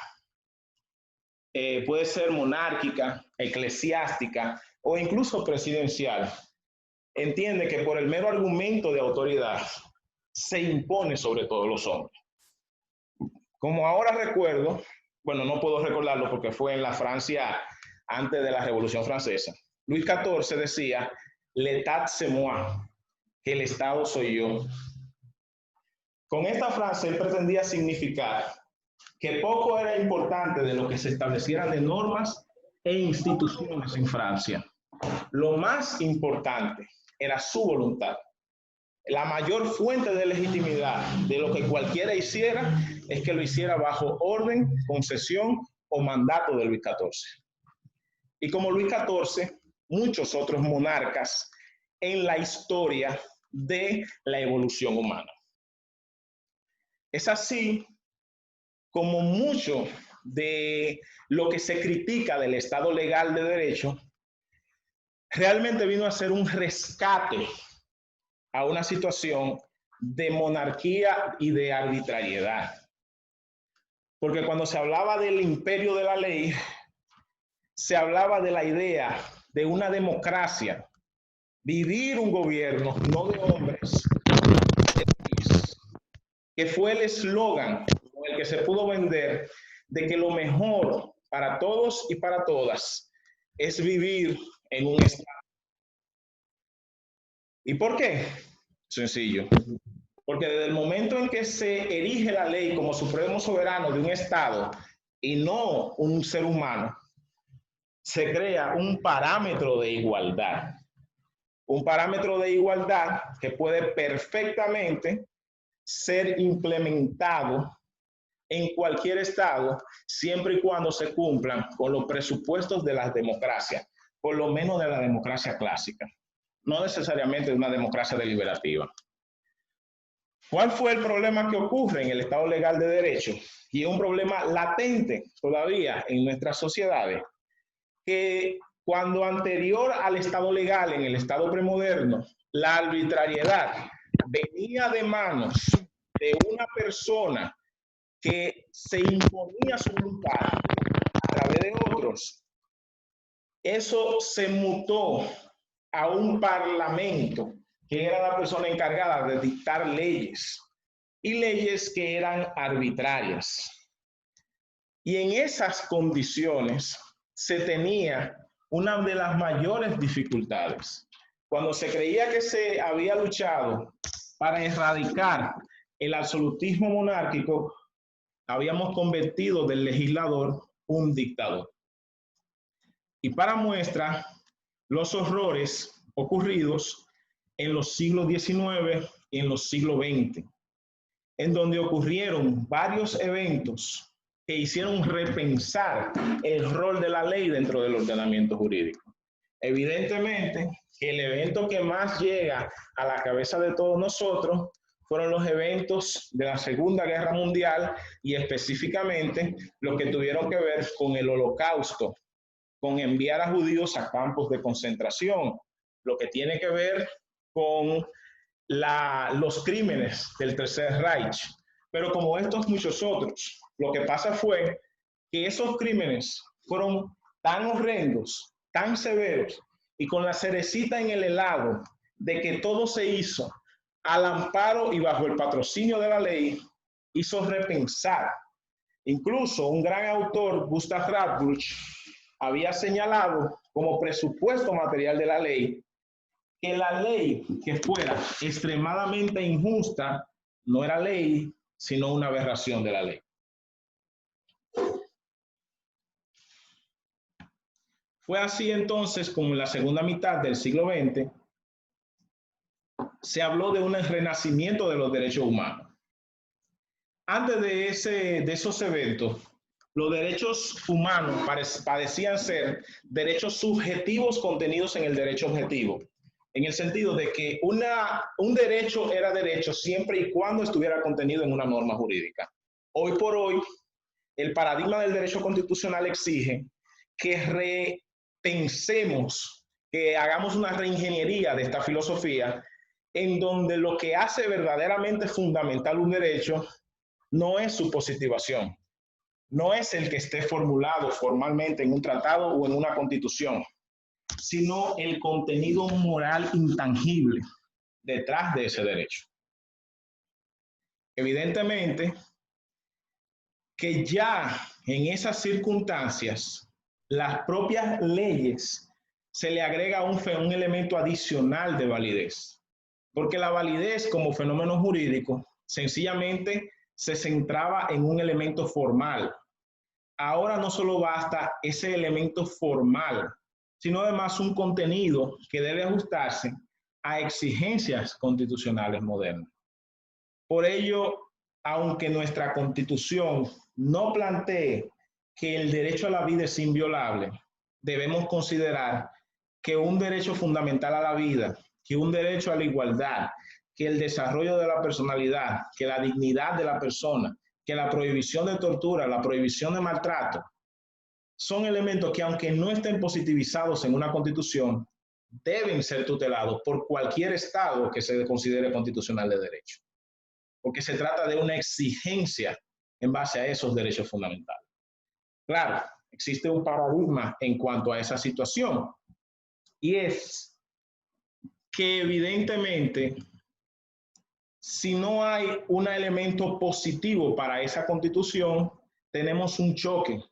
puede ser monárquica, eclesiástica o incluso presidencial, entiende que por el mero argumento de autoridad se impone sobre todos los hombres. Como ahora recuerdo, bueno, no puedo recordarlo porque fue en la Francia antes de la Revolución Francesa, Luis XIV decía, l'état c'est moi, que el Estado soy yo. Con esta frase él pretendía significar que poco era importante de lo que se establecieran de normas e instituciones en Francia. Lo más importante era su voluntad. La mayor fuente de legitimidad de lo que cualquiera hiciera es que lo hiciera bajo orden, concesión o mandato de Luis XIV. Y como Luis XIV, muchos otros monarcas en la historia de la evolución humana. Es así como mucho de lo que se critica del Estado legal de derecho realmente vino a ser un rescate a una situación de monarquía y de arbitrariedad. Porque cuando se hablaba del imperio de la ley, se hablaba de la idea de una democracia, vivir un gobierno no de hombres, que fue el eslogan con el que se pudo vender de que lo mejor para todos y para todas es vivir en un Estado. ¿Y por qué? Sencillo. Porque desde el momento en que se erige la ley como supremo soberano de un Estado y no un ser humano, se crea un parámetro de igualdad. Un parámetro de igualdad que puede perfectamente ser implementado en cualquier Estado, siempre y cuando se cumplan con los presupuestos de las democracias, por lo menos de la democracia clásica, no necesariamente de una democracia deliberativa. ¿Cuál fue el problema que ocurre en el Estado legal de derecho? Y es un problema latente todavía en nuestras sociedades, que cuando anterior al Estado legal, en el Estado premoderno, la arbitrariedad venía de manos de una persona que se imponía su voluntad a través de otros, eso se mutó a un parlamento que era la persona encargada de dictar leyes y leyes que eran arbitrarias. Y en esas condiciones se tenía una de las mayores dificultades. Cuando se creía que se había luchado para erradicar el absolutismo monárquico, habíamos convertido del legislador un dictador. Y para muestra, los horrores ocurridos en los siglos XIX y en los siglos XX, en donde ocurrieron varios eventos que hicieron repensar el rol de la ley dentro del ordenamiento jurídico. Evidentemente, el evento que más llega a la cabeza de todos nosotros fueron los eventos de la Segunda Guerra Mundial y específicamente los que tuvieron que ver con el Holocausto, con enviar a judíos a campos de concentración, lo que tiene que ver con los crímenes del Tercer Reich. Pero como estos muchos otros, lo que pasa fue que esos crímenes fueron tan horrendos, tan severos, y con la cerecita en el helado de que todo se hizo al amparo y bajo el patrocinio de la ley, hizo repensar. Incluso un gran autor, Gustav Radbruch, había señalado como presupuesto material de la ley que la ley que fuera extremadamente injusta no era ley, sino una aberración de la ley. Fue así entonces como en la segunda mitad del siglo XX se habló de un renacimiento de los derechos humanos. Antes de esos eventos, los derechos humanos parecían ser derechos subjetivos contenidos en el derecho objetivo, en el sentido de que un derecho era derecho siempre y cuando estuviera contenido en una norma jurídica. Hoy por hoy, el paradigma del derecho constitucional exige que repensemos, que hagamos una reingeniería de esta filosofía, en donde lo que hace verdaderamente fundamental un derecho no es su positivación, no es el que esté formulado formalmente en un tratado o en una constitución, sino el contenido moral intangible detrás de ese derecho. Evidentemente que ya en esas circunstancias, las propias leyes se le agrega un elemento adicional de validez, porque la validez como fenómeno jurídico sencillamente se centraba en un elemento formal. Ahora no solo basta ese elemento formal, sino además un contenido que debe ajustarse a exigencias constitucionales modernas. Por ello, aunque nuestra Constitución no plantee que el derecho a la vida es inviolable, debemos considerar que un derecho fundamental a la vida, que un derecho a la igualdad, que el desarrollo de la personalidad, que la dignidad de la persona, que la prohibición de tortura, la prohibición de maltrato, son elementos que, aunque no estén positivizados en una constitución, deben ser tutelados por cualquier Estado que se considere constitucional de derecho, porque se trata de una exigencia en base a esos derechos fundamentales. Claro, existe un paradigma en cuanto a esa situación, y es que evidentemente, si no hay un elemento positivo para esa constitución, tenemos un choque.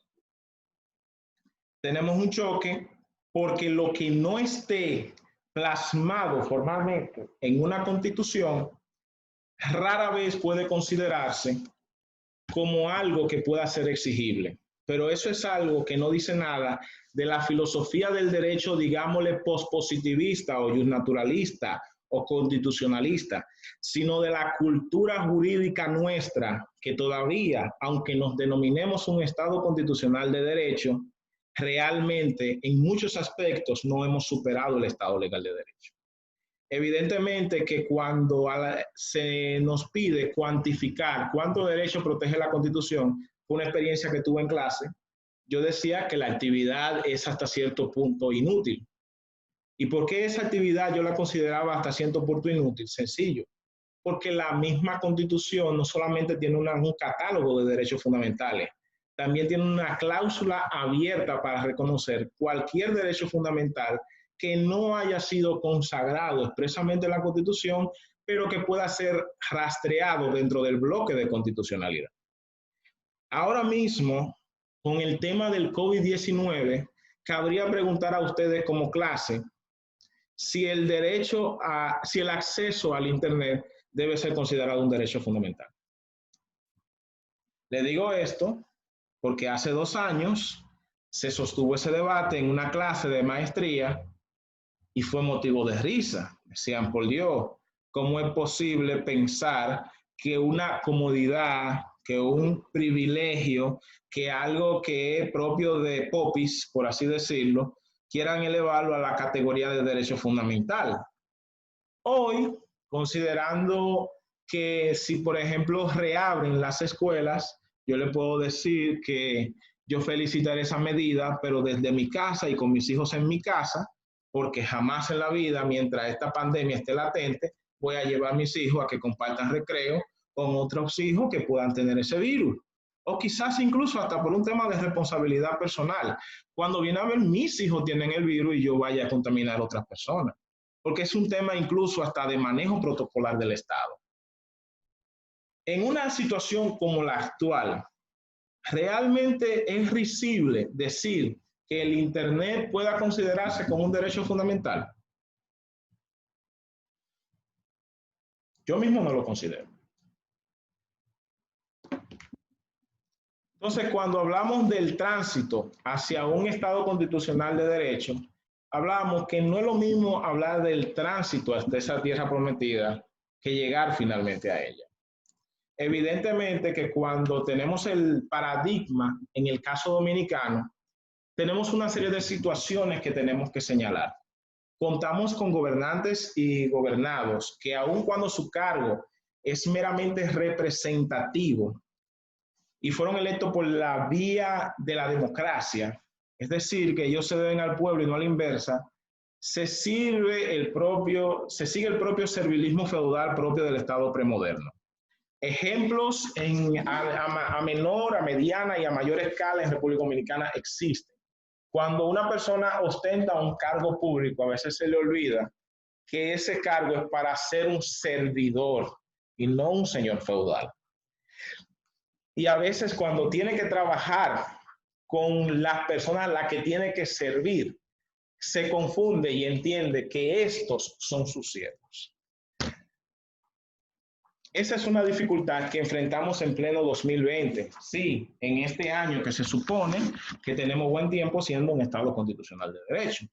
Tenemos un choque porque lo que no esté plasmado formalmente en una constitución rara vez puede considerarse como algo que pueda ser exigible. Pero eso es algo que no dice nada de la filosofía del derecho, digámosle, pospositivista o justnaturalista o constitucionalista, sino de la cultura jurídica nuestra, que todavía, aunque nos denominemos un Estado constitucional de derecho, realmente en muchos aspectos no hemos superado el Estado legal de derecho. Evidentemente que cuando se nos pide cuantificar cuánto derecho protege la Constitución, fue una experiencia que tuve en clase, yo decía que la actividad es hasta cierto punto inútil. ¿Y por qué esa actividad yo la consideraba hasta cierto punto inútil? Sencillo, porque la misma Constitución no solamente tiene un catálogo de derechos fundamentales, también tiene una cláusula abierta para reconocer cualquier derecho fundamental que no haya sido consagrado expresamente en la Constitución, pero que pueda ser rastreado dentro del bloque de constitucionalidad. Ahora mismo, con el tema del COVID-19, cabría preguntar a ustedes como clase si el acceso al Internet debe ser considerado un derecho fundamental. Le digo esto porque hace 2 años se sostuvo ese debate en una clase de maestría y fue motivo de risa. Decían, por Dios, ¿cómo es posible pensar que una comodidad, que un privilegio, que algo que es propio de popis, por así decirlo, quieran elevarlo a la categoría de derecho fundamental? Hoy, considerando que si, por ejemplo, reabren las escuelas, yo le puedo decir que yo felicitaré esa medida, pero desde mi casa y con mis hijos en mi casa, porque jamás en la vida, mientras esta pandemia esté latente, voy a llevar a mis hijos a que compartan recreo con otros hijos que puedan tener ese virus. O quizás incluso hasta por un tema de responsabilidad personal. Cuando viene a ver, mis hijos tienen el virus y yo vaya a contaminar a otras personas. Porque es un tema incluso hasta de manejo protocolar del Estado. En una situación como la actual, ¿realmente es risible decir que el Internet pueda considerarse como un derecho fundamental? Yo mismo no lo considero. Entonces, cuando hablamos del tránsito hacia un Estado constitucional de derecho, hablamos que no es lo mismo hablar del tránsito hasta esa tierra prometida que llegar finalmente a ella. Evidentemente que cuando tenemos el paradigma, en el caso dominicano, tenemos una serie de situaciones que tenemos que señalar. Contamos con gobernantes y gobernados que aun cuando su cargo es meramente representativo y fueron electos por la vía de la democracia, es decir, que ellos se deben al pueblo y no a la inversa, se sigue el propio servilismo feudal propio del Estado premoderno. Ejemplos a menor, a mediana y a mayor escala en República Dominicana existen. Cuando una persona ostenta un cargo público, a veces se le olvida que ese cargo es para ser un servidor y no un señor feudal. Y a veces cuando tiene que trabajar con las personas a las que tiene que servir, se confunde y entiende que estos son sus siervos. Esa es una dificultad que enfrentamos en pleno 2020. Sí, en este año que se supone que tenemos buen tiempo siendo un Estado constitucional de derecho.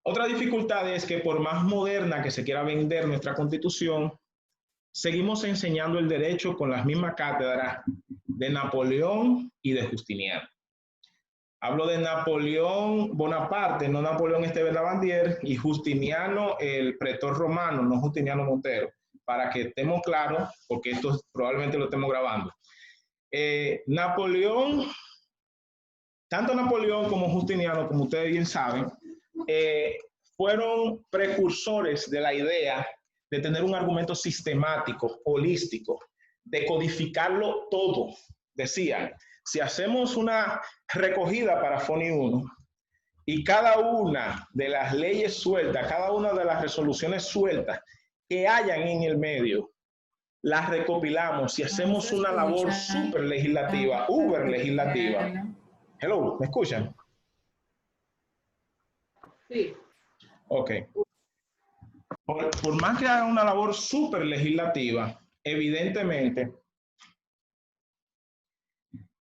Otra dificultad es que por más moderna que se quiera vender nuestra Constitución, seguimos enseñando el derecho con las mismas cátedras de Napoleón y de Justiniano. Hablo de Napoleón Bonaparte, no Napoleón Lavandier, y Justiniano, el pretor romano, no Justiniano Montero, para que estemos claros, porque esto probablemente lo estemos grabando. Tanto Napoleón como Justiniano, como ustedes bien saben, fueron precursores de la idea de tener un argumento sistemático, holístico, de codificarlo todo. Decían, si hacemos una recogida para FONI 1 y cada una de las leyes sueltas, cada una de las resoluciones sueltas que hayan en el medio, las recopilamos y hacemos una labor súper legislativa, uber legislativa. Hello, ¿me escuchan? Sí. Ok. Por más que haga una labor súper legislativa, evidentemente,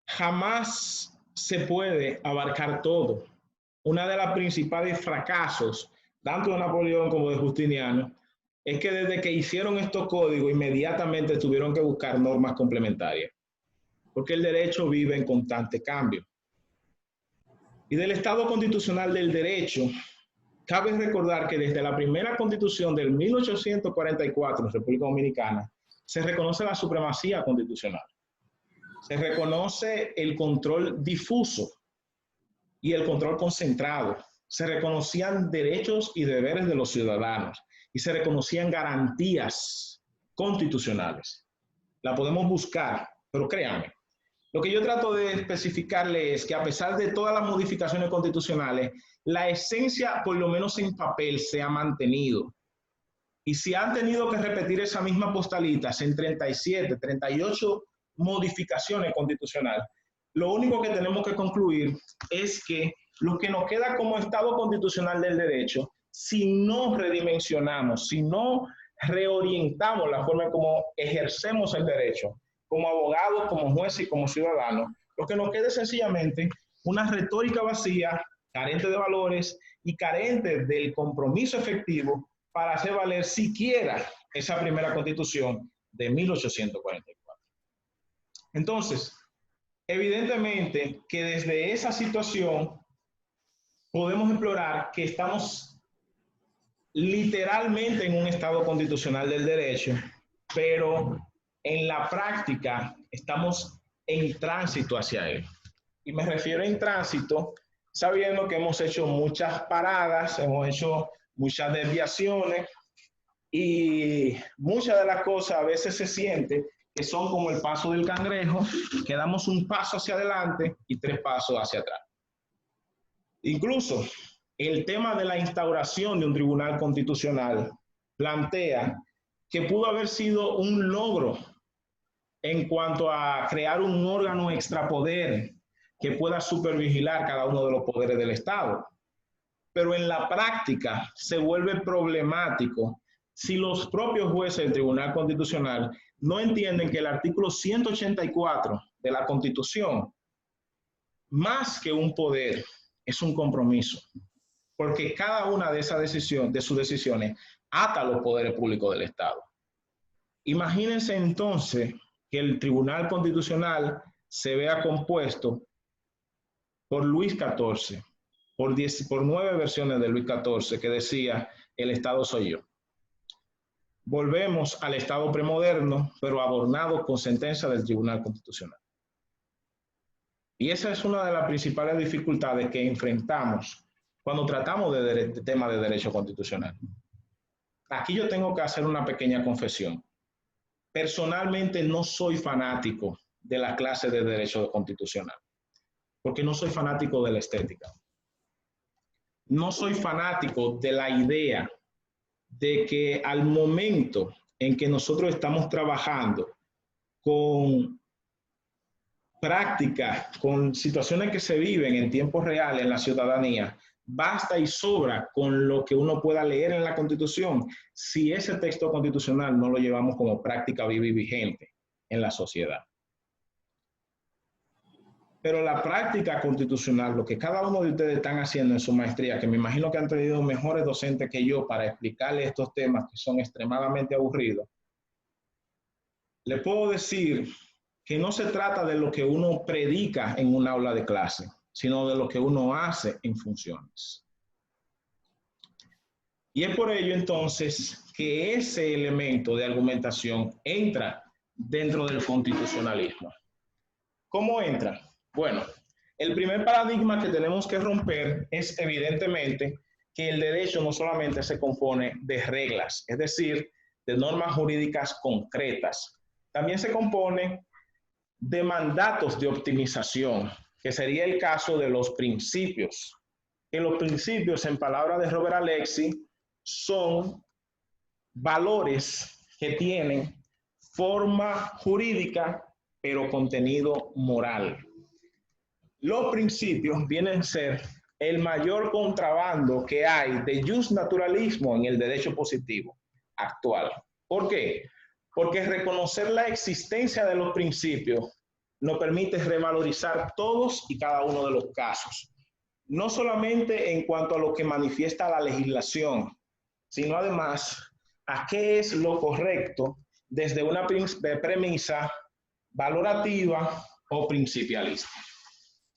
jamás se puede abarcar todo. Una de las principales fracasos, tanto de Napoleón como de Justiniano, es que desde que hicieron estos códigos, inmediatamente tuvieron que buscar normas complementarias, porque el derecho vive en constante cambio. Y del Estado constitucional del derecho, cabe recordar que desde la primera constitución del 1844 en República Dominicana, se reconoce la supremacía constitucional. Se reconoce el control difuso y el control concentrado. Se reconocían derechos y deberes de los ciudadanos y se reconocían garantías constitucionales. La podemos buscar, pero créanme, Lo que yo trato de especificarle es que a pesar de todas las modificaciones constitucionales, la esencia, por lo menos en papel, se ha mantenido. Y si han tenido que repetir esa misma postalitas en 37, 38 modificaciones constitucionales, lo único que tenemos que concluir es que lo que nos queda como Estado constitucional del derecho, si no redimensionamos, si no reorientamos la forma en cómo ejercemos el derecho, como abogados, como jueces y como ciudadanos, lo que nos queda es sencillamente una retórica vacía, carente de valores y carente del compromiso efectivo para hacer valer siquiera esa primera constitución de 1844. Entonces, evidentemente que desde esa situación podemos explorar que estamos literalmente en un Estado constitucional del derecho, pero en la práctica estamos en tránsito hacia él. Y me refiero en tránsito sabiendo que hemos hecho muchas paradas, hemos hecho muchas desviaciones y muchas de las cosas a veces se siente que son como el paso del cangrejo, que damos un paso hacia adelante y 3 pasos hacia atrás. Incluso el tema de la instauración de un tribunal constitucional plantea que pudo haber sido un logro en cuanto a crear un órgano extrapoder que pueda supervigilar cada uno de los poderes del Estado. Pero en la práctica se vuelve problemático si los propios jueces del Tribunal Constitucional no entienden que el artículo 184 de la Constitución, más que un poder, es un compromiso, porque cada una de esas decisiones, de sus decisiones, ata a los poderes públicos del Estado. Imagínense entonces que el Tribunal Constitucional se vea compuesto por Luis XIV, por 9 versiones de Luis XIV que decía, el Estado soy yo. Volvemos al Estado premoderno, pero adornado con sentencia del Tribunal Constitucional. Y esa es una de las principales dificultades que enfrentamos cuando tratamos de tema de derecho constitucional. Aquí yo tengo que hacer una pequeña confesión. Personalmente no soy fanático de la clase de derecho constitucional, porque no soy fanático de la estética. No soy fanático de la idea de que al momento en que nosotros estamos trabajando con prácticas, con situaciones que se viven en tiempo real en la ciudadanía, basta y sobra con lo que uno pueda leer en la Constitución si ese texto constitucional no lo llevamos como práctica viva y vigente en la sociedad. Pero la práctica constitucional, lo que cada uno de ustedes están haciendo en su maestría, que me imagino que han tenido mejores docentes que yo para explicarles estos temas que son extremadamente aburridos, les puedo decir que no se trata de lo que uno predica en un aula de clase, sino de lo que uno hace en funciones. Y es por ello entonces que ese elemento de argumentación entra dentro del constitucionalismo. ¿Cómo entra? Bueno, el primer paradigma que tenemos que romper es evidentemente que el derecho no solamente se compone de reglas, es decir, de normas jurídicas concretas. También se compone de mandatos de optimización, que sería el caso de los principios. Que los principios, en palabras de Robert Alexy, son valores que tienen forma jurídica, pero contenido moral. Los principios vienen a ser el mayor contrabando que hay de justnaturalismo en el derecho positivo actual. ¿Por qué? Porque reconocer la existencia de los principios nos permite revalorizar todos y cada uno de los casos. No solamente en cuanto a lo que manifiesta la legislación, sino además a qué es lo correcto desde una premisa valorativa o principialista.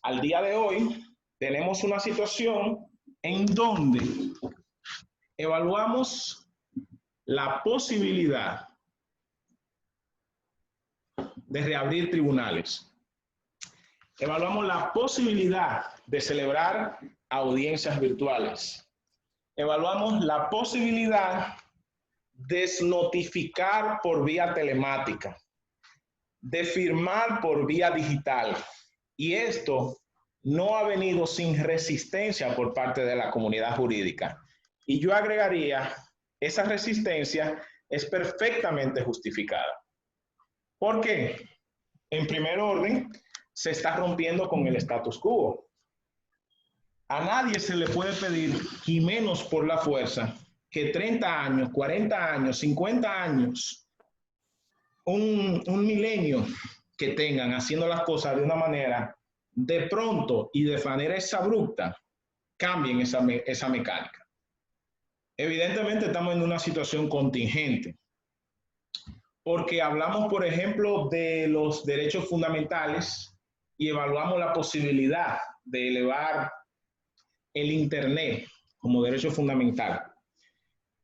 Al día de hoy tenemos una situación en donde evaluamos la posibilidad de reabrir tribunales. Evaluamos la posibilidad de celebrar audiencias virtuales. Evaluamos la posibilidad de desnotificar por vía telemática. de firmar por vía digital. Y esto no ha venido sin resistencia por parte de la comunidad jurídica. Y yo agregaría, esa resistencia es perfectamente justificada. ¿Por qué? En primer orden, se está rompiendo con el status quo. A nadie se le puede pedir, y menos por la fuerza, que 30 años, 40 años, 50 años, un milenio que tengan haciendo las cosas de una manera, de pronto y de manera exabrupta, cambien esa mecánica. Evidentemente estamos en una situación contingente, porque hablamos, por ejemplo, de los derechos fundamentales y evaluamos la posibilidad de elevar el Internet como derecho fundamental.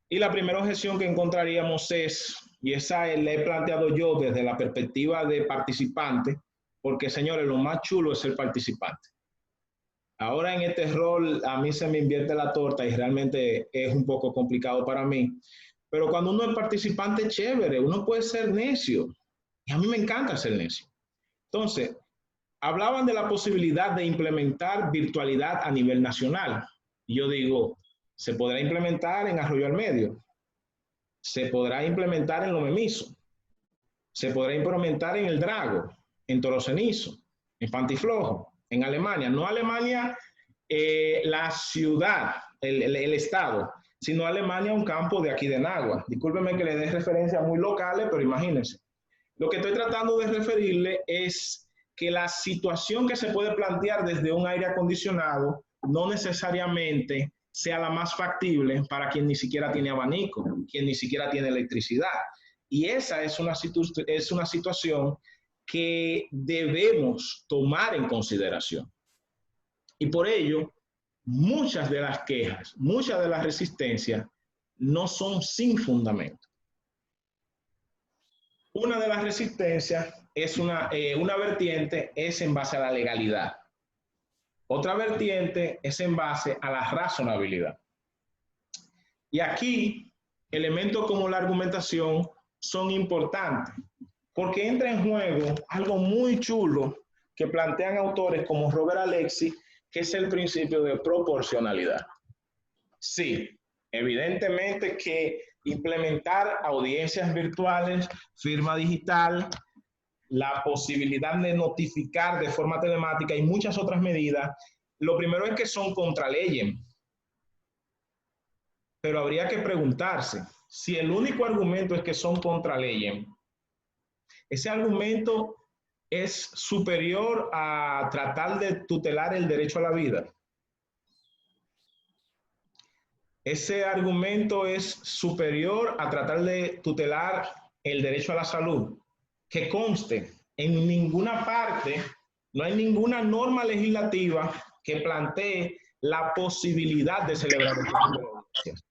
Y la primera objeción que encontraríamos es, y esa la he planteado yo desde la perspectiva de participante, porque señores, lo más chulo es ser participante. Ahora en este rol a mí se me invierte la torta y realmente es un poco complicado para mí. Pero cuando uno es participante, chévere, uno puede ser necio. Y a mí me encanta ser necio. Entonces, hablaban de la posibilidad de implementar virtualidad a nivel nacional. Y yo digo, se podrá implementar en Arroyo al Medio, se podrá implementar en Lo Memiso, se podrá implementar en El Drago, en Toro Cenizo, en Pantiflojo, en Alemania. No Alemania, la ciudad, el estado, sino Alemania, un campo de aquí de Nagua. Discúlpeme que le dé referencias muy locales, pero imagínense. Lo que estoy tratando de referirle es que la situación que se puede plantear desde un aire acondicionado no necesariamente sea la más factible para quien ni siquiera tiene abanico, quien ni siquiera tiene electricidad. Y esa es una situación que debemos tomar en consideración. Y por ello, muchas de las quejas, muchas de las resistencias no son sin fundamento. Una de las resistencias es una vertiente es en base a la legalidad. Otra vertiente es en base a la razonabilidad. Y aquí, elementos como la argumentación son importantes, porque entra en juego algo muy chulo que plantean autores como Robert Alexis, que es el principio de proporcionalidad. Sí, evidentemente que implementar audiencias virtuales, firma digital, la posibilidad de notificar de forma telemática y muchas otras medidas, lo primero es que son contra leyes. Pero habría que preguntarse, si el único argumento es que son contra leyes, ese argumento es superior a tratar de tutelar el derecho a la vida. Ese argumento es superior a tratar de tutelar el derecho a la salud. Que conste, en ninguna parte, no hay ninguna norma legislativa que plantee la posibilidad de celebrar audiencias.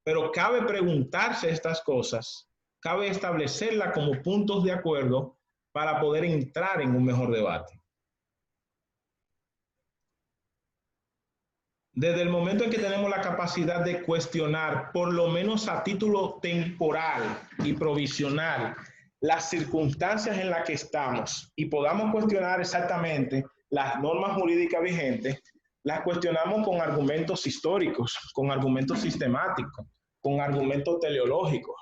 Pero cabe preguntarse estas cosas, cabe establecerlas como puntos de acuerdo para poder entrar en un mejor debate. Desde el momento en que tenemos la capacidad de cuestionar, por lo menos a título temporal y provisional, las circunstancias en las que estamos y podamos cuestionar exactamente las normas jurídicas vigentes, las cuestionamos con argumentos históricos, con argumentos sistemáticos, con argumentos teleológicos.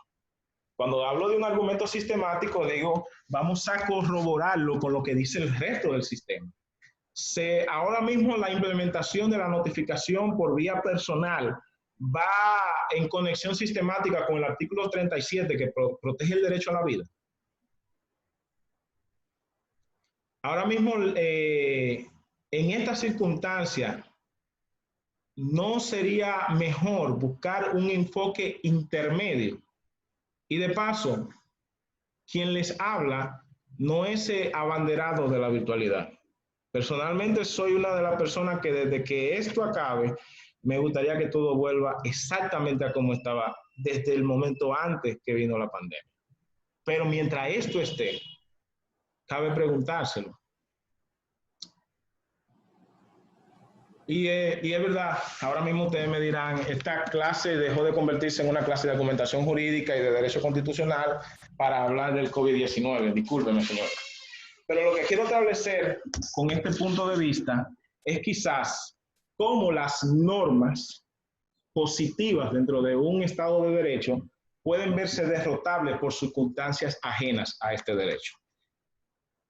Cuando hablo de un argumento sistemático, digo, vamos a corroborarlo con lo que dice el resto del sistema. Ahora mismo la implementación de la notificación por vía personal va en conexión sistemática con el artículo 37 que protege el derecho a la vida. Ahora mismo, en esta circunstancia, ¿no sería mejor buscar un enfoque intermedio? Y de paso, quien les habla no es abanderado de la virtualidad. Personalmente soy una de las personas que desde que esto acabe, me gustaría que todo vuelva exactamente a como estaba desde el momento antes que vino la pandemia. Pero mientras esto esté, cabe preguntárselo. Y es verdad, ahora mismo ustedes me dirán, esta clase dejó de convertirse en una clase de argumentación jurídica y de derecho constitucional para hablar del COVID-19. Discúlpeme, señor. Pero lo que quiero establecer con este punto de vista es quizás cómo las normas positivas dentro de un Estado de Derecho pueden verse derrotables por circunstancias ajenas a este derecho.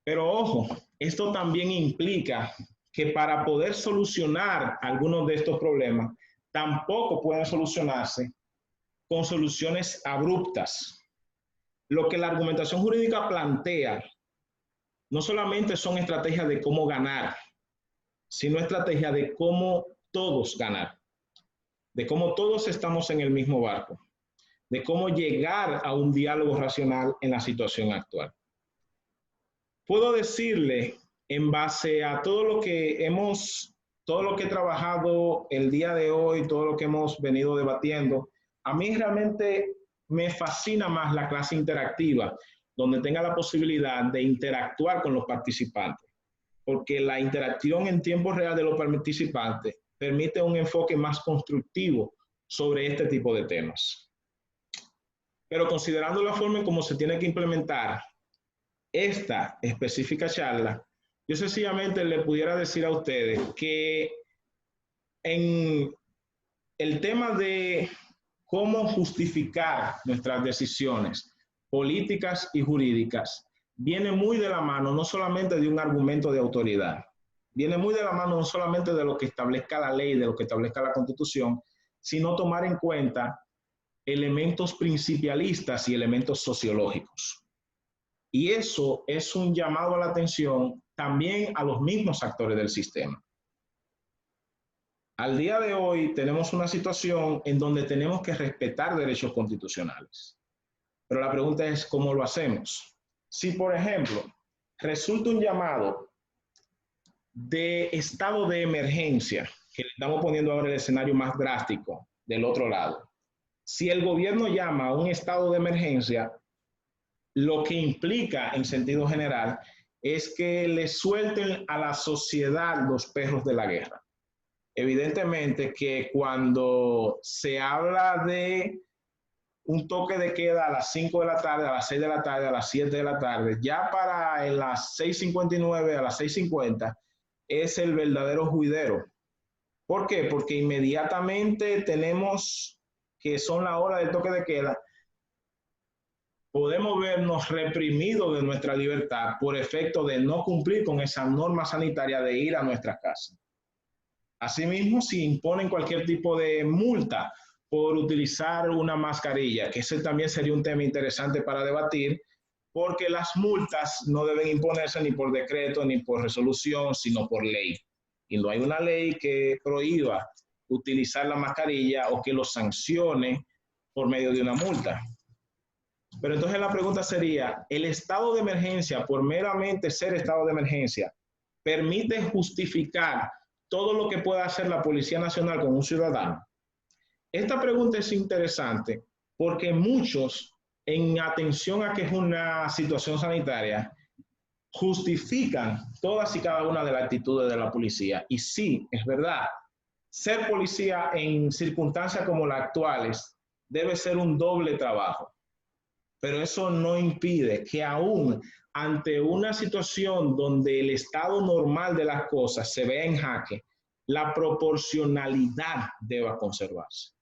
Pero ojo, esto también implica que para poder solucionar algunos de estos problemas, tampoco pueden solucionarse con soluciones abruptas. Lo que la argumentación jurídica plantea no solamente son estrategias de cómo ganar, sino estrategias de cómo todos ganar, de cómo todos estamos en el mismo barco, de cómo llegar a un diálogo racional en la situación actual. Puedo decirle, en base a todo lo que he trabajado el día de hoy, todo lo que hemos venido debatiendo, a mí realmente me fascina más la clase interactiva, donde tenga la posibilidad de interactuar con los participantes, porque la interacción en tiempo real de los participantes permite un enfoque más constructivo sobre este tipo de temas. Pero considerando la forma en cómo se tiene que implementar esta específica charla, yo sencillamente le pudiera decir a ustedes que en el tema de cómo justificar nuestras decisiones políticas y jurídicas viene muy de la mano no solamente de un argumento de autoridad, viene muy de la mano no solamente de lo que establezca la ley, de lo que establezca la Constitución, sino tomar en cuenta elementos principialistas y elementos sociológicos. Y eso es un llamado a la atención también a los mismos actores del sistema. Al día de hoy tenemos una situación en donde tenemos que respetar derechos constitucionales. Pero la pregunta es, ¿cómo lo hacemos? Si, por ejemplo, resulta un llamado de estado de emergencia, que le estamos poniendo ahora el escenario más drástico del otro lado, si el gobierno llama a un estado de emergencia, lo que implica en sentido general es que le suelten a la sociedad los perros de la guerra. Evidentemente que cuando se habla de un toque de queda a las 5 de la tarde, a las 6 de la tarde, a las 7 de la tarde, ya para las 6:59, a las 6:50, es el verdadero juidero. ¿Por qué? Porque inmediatamente tenemos que son la hora del toque de queda, podemos vernos reprimidos de nuestra libertad por efecto de no cumplir con esa norma sanitaria de ir a nuestras casas. Asimismo, si imponen cualquier tipo de multa por utilizar una mascarilla, que ese también sería un tema interesante para debatir, porque las multas no deben imponerse ni por decreto ni por resolución, sino por ley. Y no hay una ley que prohíba utilizar la mascarilla o que lo sancione por medio de una multa. Pero entonces la pregunta sería, ¿el estado de emergencia, por meramente ser estado de emergencia, permite justificar todo lo que pueda hacer la Policía Nacional con un ciudadano? Esta pregunta es interesante porque muchos, en atención a que es una situación sanitaria, justifican todas y cada una de las actitudes de la policía. Y sí, es verdad, ser policía en circunstancias como las actuales debe ser un doble trabajo. Pero eso no impide que aún ante una situación donde el estado normal de las cosas se vea en jaque, la proporcionalidad deba conservarse.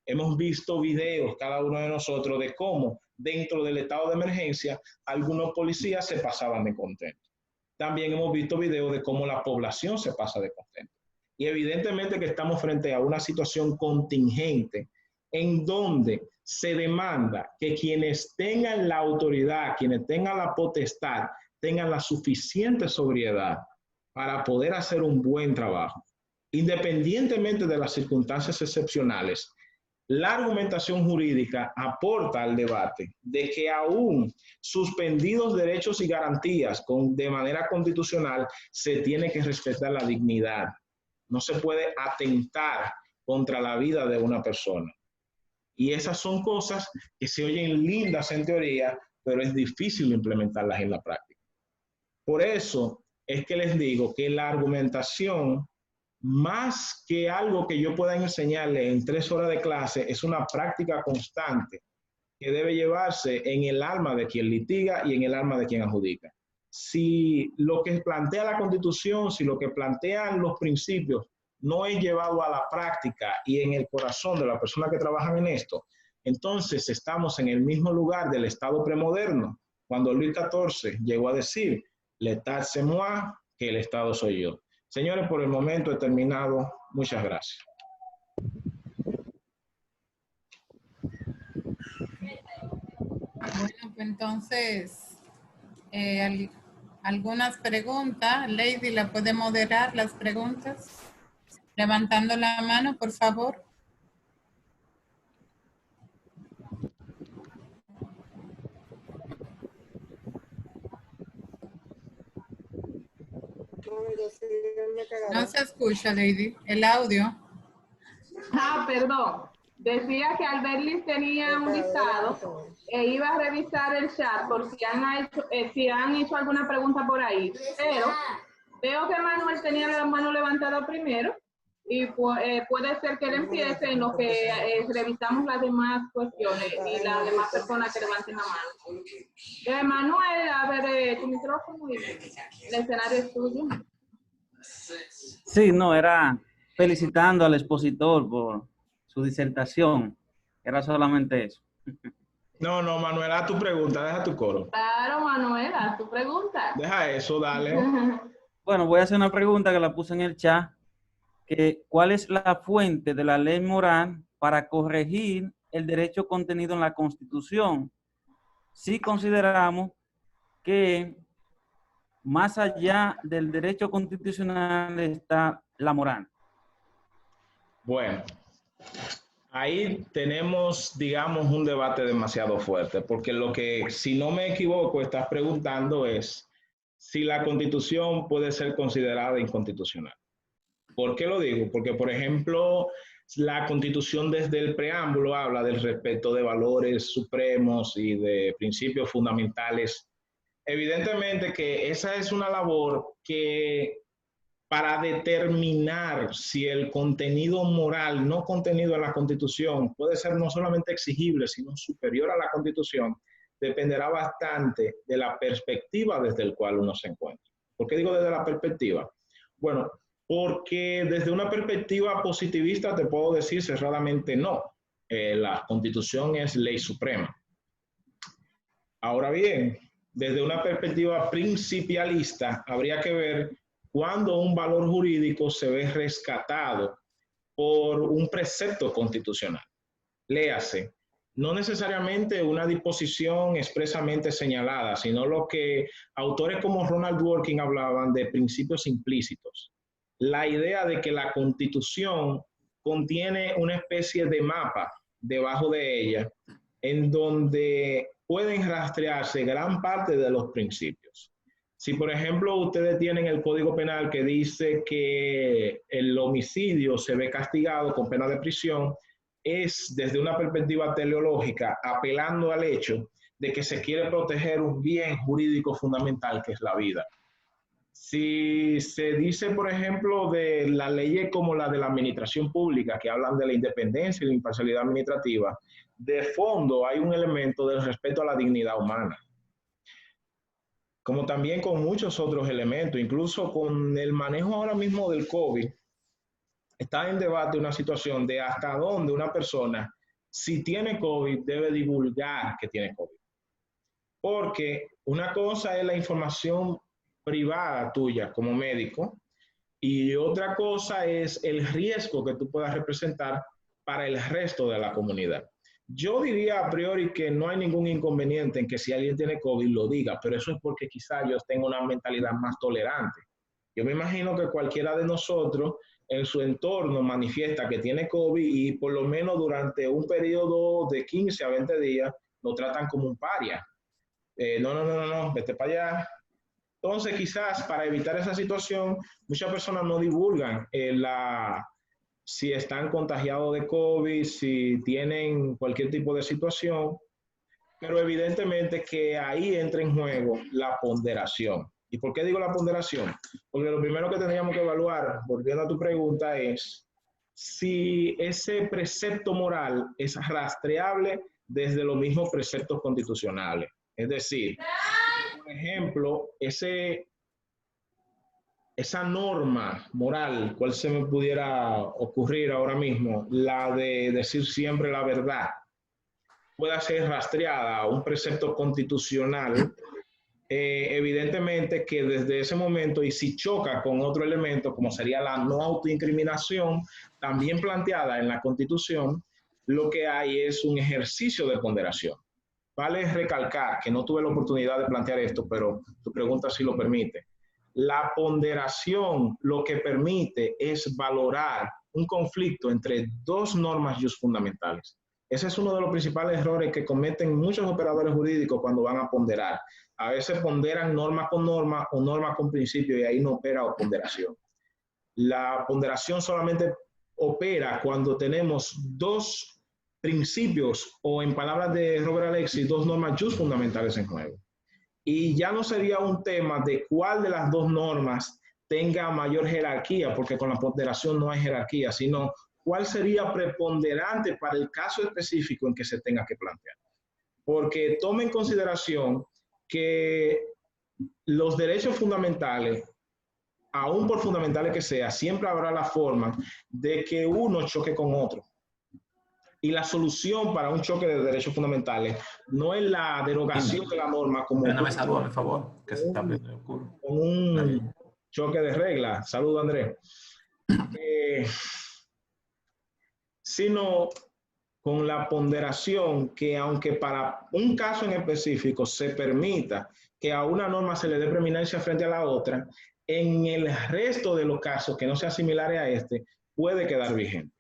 Hemos visto videos, cada uno de nosotros, de cómo dentro del estado de emergencia algunos policías se pasaban de contento. También hemos visto videos de cómo la población se pasa de contento. Y evidentemente que estamos frente a una situación contingente en donde se demanda que quienes tengan la autoridad, quienes tengan la potestad, tengan la suficiente sobriedad para poder hacer un buen trabajo. Independientemente de las circunstancias excepcionales, la argumentación jurídica aporta al debate de que aún suspendidos derechos y garantías de manera constitucional, se tiene que respetar la dignidad. No se puede atentar contra la vida de una persona. Y esas son cosas que se oyen lindas en teoría, pero es difícil implementarlas en la práctica. Por eso es que les digo que la argumentación más que algo que yo pueda enseñarle en 3 horas de clase, es una práctica constante que debe llevarse en el alma de quien litiga y en el alma de quien adjudica. Si lo que plantea la Constitución, si lo que plantean los principios no es llevado a la práctica y en el corazón de las personas que trabajan en esto, entonces estamos en el mismo lugar del Estado premoderno, cuando Luis XIV llegó a decir, l'État c'est moi, que el Estado soy yo. Señores, por el momento he terminado. Muchas gracias. Bueno, pues entonces, algunas preguntas. Lady, ¿la puede moderar las preguntas? Levantando la mano, por favor. No se escucha, Lady. El audio. Ah, perdón. Decía que Alberlis tenía un listado e iba a revisar el chat por si han hecho alguna pregunta por ahí. Pero veo que Manuel tenía la mano levantada primero y puede ser que él empiece en lo que revisamos las demás cuestiones y las demás personas que levanten la mano. Manuel, a ver, tu micrófono y el escenario es tuyo. Sí, no, era felicitando al expositor por su disertación. Era solamente eso. No, Manuel, haz tu pregunta, deja tu coro. Claro, Manuel, haz tu pregunta. Deja eso, dale. Bueno, voy a hacer una pregunta que la puse en el chat. ¿Cuál es la fuente de la ley moral para corregir el derecho contenido en la Constitución si consideramos que más allá del derecho constitucional está la moral? Bueno, ahí tenemos, digamos, un debate demasiado fuerte, porque lo que, si no me equivoco, estás preguntando es si la Constitución puede ser considerada inconstitucional. ¿Por qué lo digo? Porque, por ejemplo, la Constitución desde el preámbulo habla del respeto de valores supremos y de principios fundamentales. Evidentemente que esa es una labor que para determinar si el contenido moral no contenido en la Constitución puede ser no solamente exigible, sino superior a la Constitución, dependerá bastante de la perspectiva desde la cual uno se encuentra. ¿Por qué digo desde la perspectiva? Bueno, porque desde una perspectiva positivista te puedo decir cerradamente no. La Constitución es ley suprema. Ahora bien, desde una perspectiva principialista, habría que ver cuándo un valor jurídico se ve rescatado por un precepto constitucional. Léase, no necesariamente una disposición expresamente señalada, sino lo que autores como Ronald Dworkin hablaban de principios implícitos. La idea de que la Constitución contiene una especie de mapa debajo de ella, en donde pueden rastrearse gran parte de los principios. Si, por ejemplo, ustedes tienen el Código Penal que dice que el homicidio se ve castigado con pena de prisión, es desde una perspectiva teleológica apelando al hecho de que se quiere proteger un bien jurídico fundamental que es la vida. Si se dice, por ejemplo, de las leyes como la de la administración pública, que hablan de la independencia y la imparcialidad administrativa, de fondo hay un elemento del respeto a la dignidad humana. Como también con muchos otros elementos, incluso con el manejo ahora mismo del COVID, está en debate una situación de hasta dónde una persona, si tiene COVID, debe divulgar que tiene COVID. Porque una cosa es la información privada tuya como médico y otra cosa es el riesgo que tú puedas representar para el resto de la comunidad. Yo diría a priori que no hay ningún inconveniente en que si alguien tiene COVID lo diga, pero eso es porque quizá yo tengo una mentalidad más tolerante. Yo me imagino que cualquiera de nosotros en su entorno manifiesta que tiene COVID y por lo menos durante un periodo de 15 a 20 días lo tratan como un paria. No, vete para allá. Entonces, quizás para evitar esa situación, muchas personas no divulgan si están contagiados de COVID, si tienen cualquier tipo de situación, pero evidentemente que ahí entra en juego la ponderación. ¿Y por qué digo la ponderación? Porque lo primero que tendríamos que evaluar, volviendo a tu pregunta, es si ese precepto moral es rastreable desde los mismos preceptos constitucionales. Es decir, por ejemplo, esa norma moral, ¿cuál se me pudiera ocurrir ahora mismo? La de decir siempre la verdad, pueda ser rastreada a un precepto constitucional, evidentemente que desde ese momento, y si choca con otro elemento, como sería la no autoincriminación, también planteada en la Constitución, lo que hay es un ejercicio de ponderación. Vale recalcar que no tuve la oportunidad de plantear esto, pero tu pregunta sí lo permite. La ponderación lo que permite es valorar un conflicto entre dos normas fundamentales. Ese es uno de los principales errores que cometen muchos operadores jurídicos cuando van a ponderar. A veces ponderan norma con norma o norma con principio y ahí no opera ponderación. La ponderación solamente opera cuando tenemos dos principios o, en palabras de Robert Alexis, dos normas fundamentales en juego. Y ya no sería un tema de cuál de las dos normas tenga mayor jerarquía, porque con la ponderación no hay jerarquía, sino cuál sería preponderante para el caso específico en que se tenga que plantear. Porque tome en consideración que los derechos fundamentales, aún por fundamentales que sea, siempre habrá la forma de que uno choque con otro. Y la solución para un choque de derechos fundamentales no es la derogación de la norma como no me saludó, por favor, que se está abriendo el culo. Con un choque de reglas. Saludos, Andrés. Sino con la ponderación que, aunque para un caso en específico se permita que a una norma se le dé preeminencia frente a la otra, en el resto de los casos que no sean similares a este, puede quedar vigente.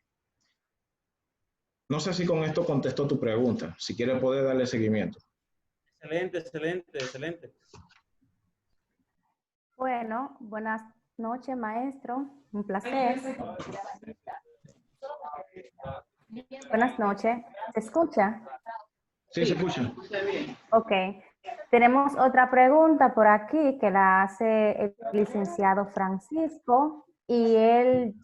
No sé si con esto contesto tu pregunta. Si quieres, poder darle seguimiento. Excelente, excelente, excelente. Bueno, buenas noches, maestro. Un placer. Buenas noches. ¿Se escucha? Sí, se escucha. Ok. Tenemos otra pregunta por aquí que la hace el licenciado Francisco y él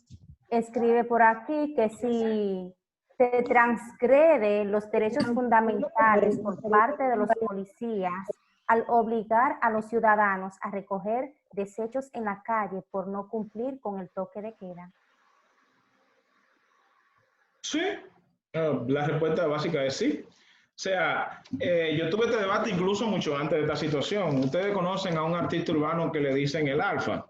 escribe por aquí que si se transgrede los derechos fundamentales por parte de los policías al obligar a los ciudadanos a recoger desechos en la calle por no cumplir con el toque de queda. Sí, la respuesta básica es sí. O sea, yo tuve este debate incluso mucho antes de esta situación. Ustedes conocen a un artista urbano que le dicen el Alfa.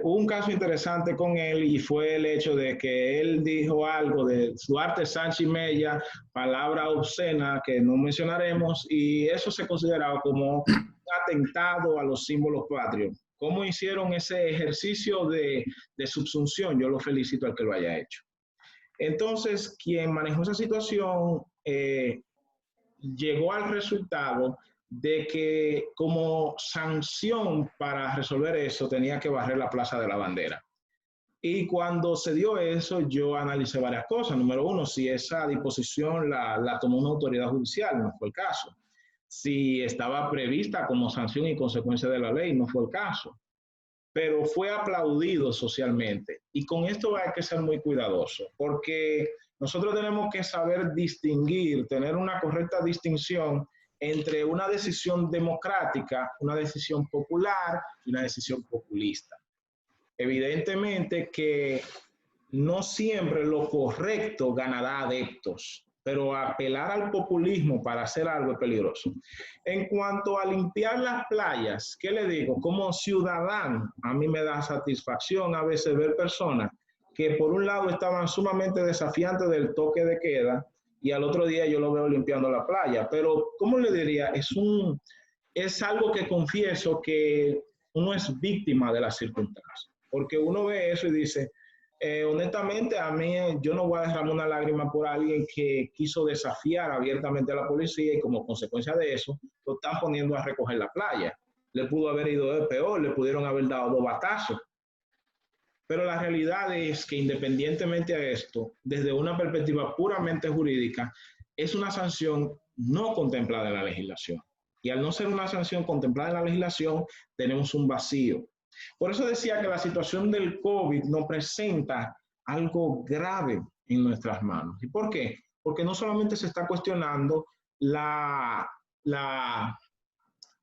Hubo un caso interesante con él y fue el hecho de que él dijo algo de Duarte Sánchez Mella, palabra obscena que no mencionaremos, y eso se consideraba como un atentado a los símbolos patrios. ¿Cómo hicieron ese ejercicio de subsunción? Yo lo felicito al que lo haya hecho. Entonces, quien manejó esa situación llegó al resultado de que como sanción para resolver eso tenía que barrer la Plaza de la Bandera. Y cuando se dio eso, yo analicé varias cosas. Número uno, si esa disposición la tomó una autoridad judicial, no fue el caso. Si estaba prevista como sanción y consecuencia de la ley, no fue el caso. Pero fue aplaudido socialmente. Y con esto hay que ser muy cuidadoso, porque nosotros tenemos que saber distinguir, tener una correcta distinción entre una decisión democrática, una decisión popular y una decisión populista. Evidentemente que no siempre lo correcto ganará adeptos, pero apelar al populismo para hacer algo es peligroso. En cuanto a limpiar las playas, ¿qué le digo? Como ciudadano, a mí me da satisfacción a veces ver personas que por un lado estaban sumamente desafiantes del toque de queda y al otro día yo lo veo limpiando la playa. Pero, ¿cómo le diría? Es algo que confieso que uno es víctima de las circunstancias, porque uno ve eso y dice, honestamente, a mí yo no voy a derramar una lágrima por alguien que quiso desafiar abiertamente a la policía y como consecuencia de eso lo están poniendo a recoger la playa. Le pudo haber ido de peor, le pudieron haber dado 2 batazos. Pero la realidad es que independientemente de esto, desde una perspectiva puramente jurídica, es una sanción no contemplada en la legislación. Y al no ser una sanción contemplada en la legislación, tenemos un vacío. Por eso decía que la situación del COVID nos presenta algo grave en nuestras manos. ¿Y por qué? Porque no solamente se está cuestionando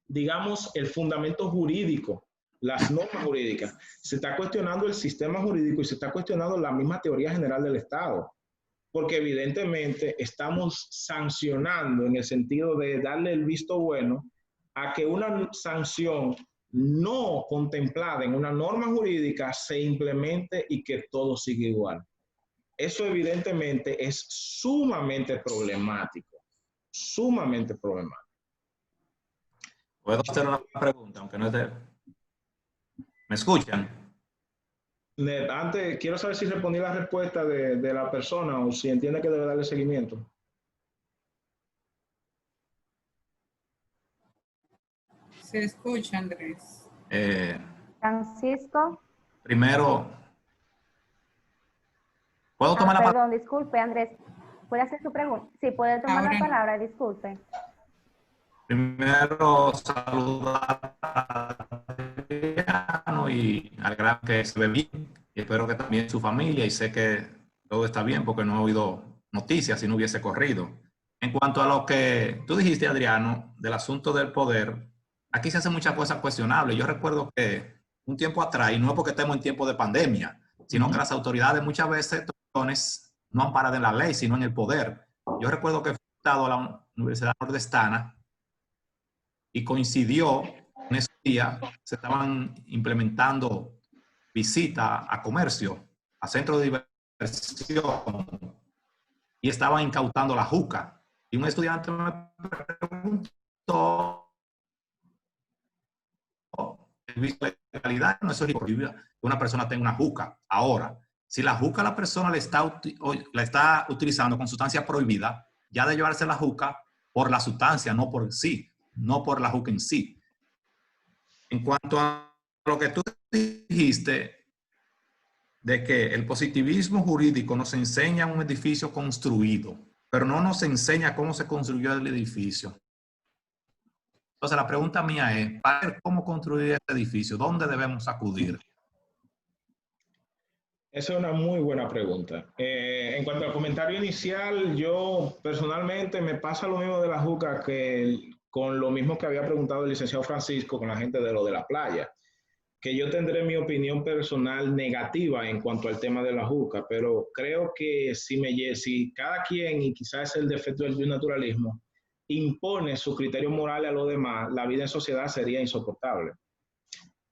digamos, el fundamento jurídico, las normas jurídicas, se está cuestionando el sistema jurídico y se está cuestionando la misma teoría general del Estado. Porque evidentemente estamos sancionando en el sentido de darle el visto bueno a que una sanción no contemplada en una norma jurídica se implemente y que todo siga igual. Eso evidentemente es sumamente problemático, sumamente problemático. Puedo hacer una pregunta, aunque no es de... ¿Me escuchan? Antes, quiero saber si respondí la respuesta de la persona o si entiende que debe darle seguimiento. Se escucha, Andrés. Francisco. Primero, ¿puedo tomar la palabra? Perdón, disculpe, Andrés. ¿Puede hacer su pregunta? Sí, puede tomar la palabra, disculpe. Primero, saludar a Adriano y al gran que se ve bien. Y espero que también su familia, y sé que todo está bien porque no he oído noticias si no hubiese corrido. En cuanto a lo que tú dijiste, Adriano, del asunto del poder, aquí se hacen muchas cosas cuestionables. Yo recuerdo que un tiempo atrás, y no es porque estemos en tiempo de pandemia, sino que las autoridades muchas veces no amparan en la ley, sino en el poder. Yo recuerdo que fui invitado a la Universidad Nordestana y coincidió en ese día, se estaban implementando visitas a comercio, a centros de diversión, y estaban incautando la juca. Y un estudiante me preguntó, ¿la legalidad? No, eso es que una persona tenga una juca. Ahora, si la juca la persona la está utilizando con sustancia prohibida, ya de llevarse la juca por la sustancia, no por sí, no por la juca en sí. En cuanto a lo que tú dijiste, de que el positivismo jurídico nos enseña un edificio construido, pero no nos enseña cómo se construyó el edificio. Entonces la pregunta mía es, para ver cómo construir este edificio, ¿dónde debemos acudir? Esa es una muy buena pregunta. En cuanto al comentario inicial, yo personalmente me pasa lo mismo de la juca que con lo mismo que había preguntado el licenciado Francisco con la gente de lo de la playa, que yo tendré mi opinión personal negativa en cuanto al tema de la juca, pero creo que si cada quien, y quizás es el defecto del bionaturalismo, impone su criterio moral a los demás, la vida en sociedad sería insoportable.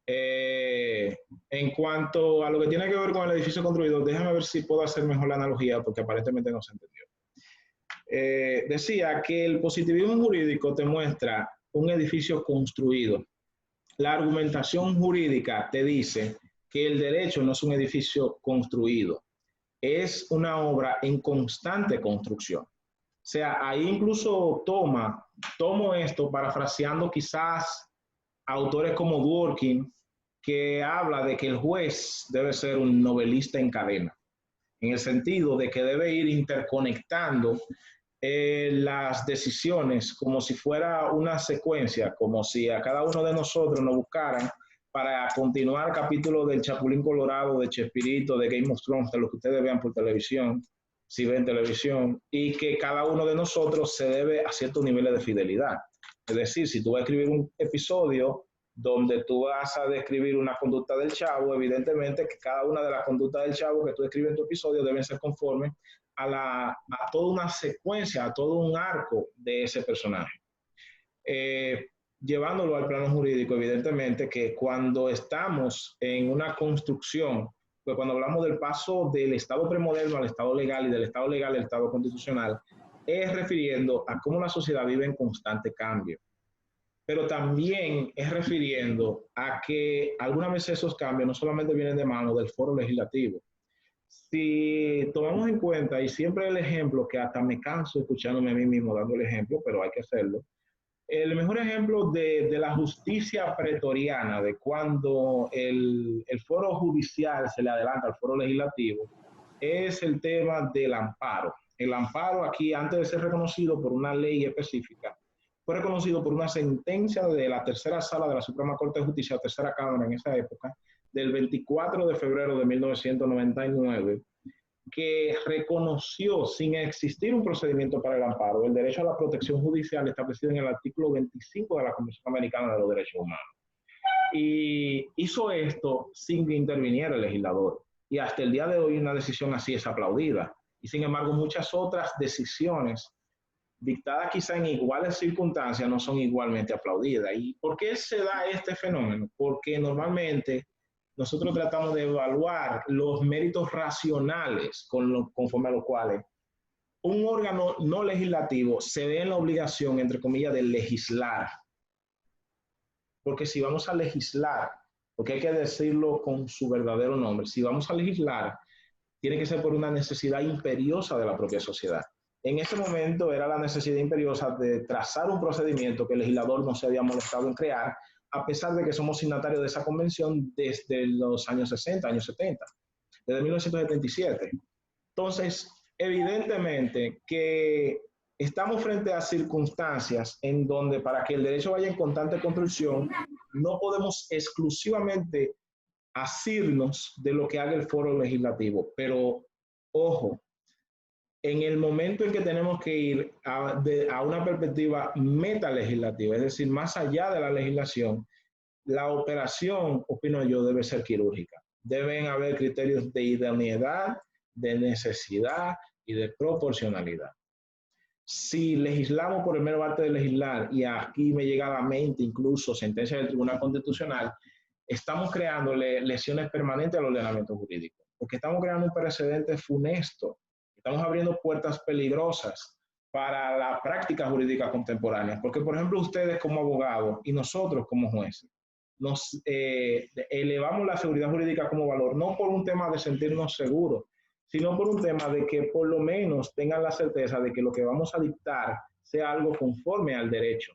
En cuanto a lo que tiene que ver con el edificio construido, déjame ver si puedo hacer mejor la analogía, porque aparentemente no se entendió. Decía que el positivismo jurídico te muestra un edificio construido. La argumentación jurídica te dice que el derecho no es un edificio construido, es una obra en constante construcción. O sea, ahí incluso tomo esto parafraseando quizás autores como Dworkin, que habla de que el juez debe ser un novelista en cadena, en el sentido de que debe ir interconectando las decisiones como si fuera una secuencia, como si a cada uno de nosotros nos buscaran para continuar capítulos del Chapulín Colorado, de Chespirito, de Game of Thrones, de lo que ustedes vean por televisión, si ven televisión, y que cada uno de nosotros se debe a ciertos niveles de fidelidad. Es decir, si tú vas a escribir un episodio donde tú vas a describir una conducta del Chavo, evidentemente que cada una de las conductas del Chavo que tú escribes en tu episodio deben ser conformes a toda una secuencia, a todo un arco de ese personaje. Llevándolo al plano jurídico, evidentemente que cuando estamos en una construcción, pues cuando hablamos del paso del Estado premoderno al Estado legal y del Estado legal al Estado constitucional, es refiriendo a cómo la sociedad vive en constante cambio. Pero también es refiriendo a que algunas veces esos cambios no solamente vienen de mano del foro legislativo. Si tomamos en cuenta, y siempre el ejemplo, que hasta me canso escuchándome a mí mismo dando el ejemplo, pero hay que hacerlo, el mejor ejemplo de la justicia pretoriana, de cuando el foro judicial se le adelanta al foro legislativo, es el tema del amparo. El amparo aquí, antes de ser reconocido por una ley específica, fue reconocido por una sentencia de la tercera sala de la Suprema Corte de Justicia, tercera cámara en esa época, del 24 de febrero de 1999, que reconoció, sin existir un procedimiento para el amparo, el derecho a la protección judicial establecido en el artículo 25 de la Convención Americana de los Derechos Humanos. Y hizo esto sin que interviniera el legislador. Y hasta el día de hoy una decisión así es aplaudida. Y sin embargo, muchas otras decisiones dictadas quizá en iguales circunstancias no son igualmente aplaudidas. ¿Y por qué se da este fenómeno? Porque normalmente nosotros tratamos de evaluar los méritos racionales conforme a los cuales un órgano no legislativo se ve en la obligación, entre comillas, de legislar. Porque si vamos a legislar, porque hay que decirlo con su verdadero nombre, si vamos a legislar, tiene que ser por una necesidad imperiosa de la propia sociedad. En ese momento era la necesidad imperiosa de trazar un procedimiento que el legislador no se había molestado en crear, a pesar de que somos signatarios de esa convención desde los años 60, años 70, desde 1977. Entonces, evidentemente que estamos frente a circunstancias en donde para que el derecho vaya en constante construcción, no podemos exclusivamente asirnos de lo que haga el foro legislativo. Pero, ojo, en el momento en que tenemos que ir a una perspectiva metalegislativa, es decir, más allá de la legislación, la operación, opino yo, debe ser quirúrgica. Deben haber criterios de idoneidad, de necesidad y de proporcionalidad. Si legislamos por el mero arte de legislar, y aquí me llega a la mente incluso sentencia del Tribunal Constitucional, estamos creando lesiones permanentes al ordenamiento jurídico, porque estamos creando un precedente funesto, estamos abriendo puertas peligrosas para la práctica jurídica contemporánea, porque por ejemplo ustedes como abogados y nosotros como jueces, nos elevamos la seguridad jurídica como valor, no por un tema de sentirnos seguros, sino por un tema de que por lo menos tengan la certeza de que lo que vamos a dictar sea algo conforme al derecho.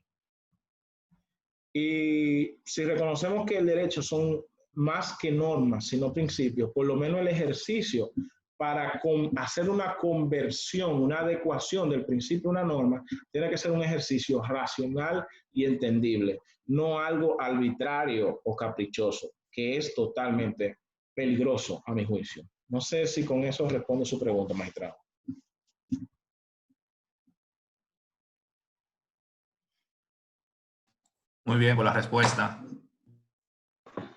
Y si reconocemos que el derecho son más que normas, sino principios, por lo menos el ejercicio para hacer una conversión, una adecuación del principio a una norma, tiene que ser un ejercicio racional y entendible, no algo arbitrario o caprichoso, que es totalmente peligroso a mi juicio. No sé si con eso respondo su pregunta, magistrado. Muy bien por la respuesta.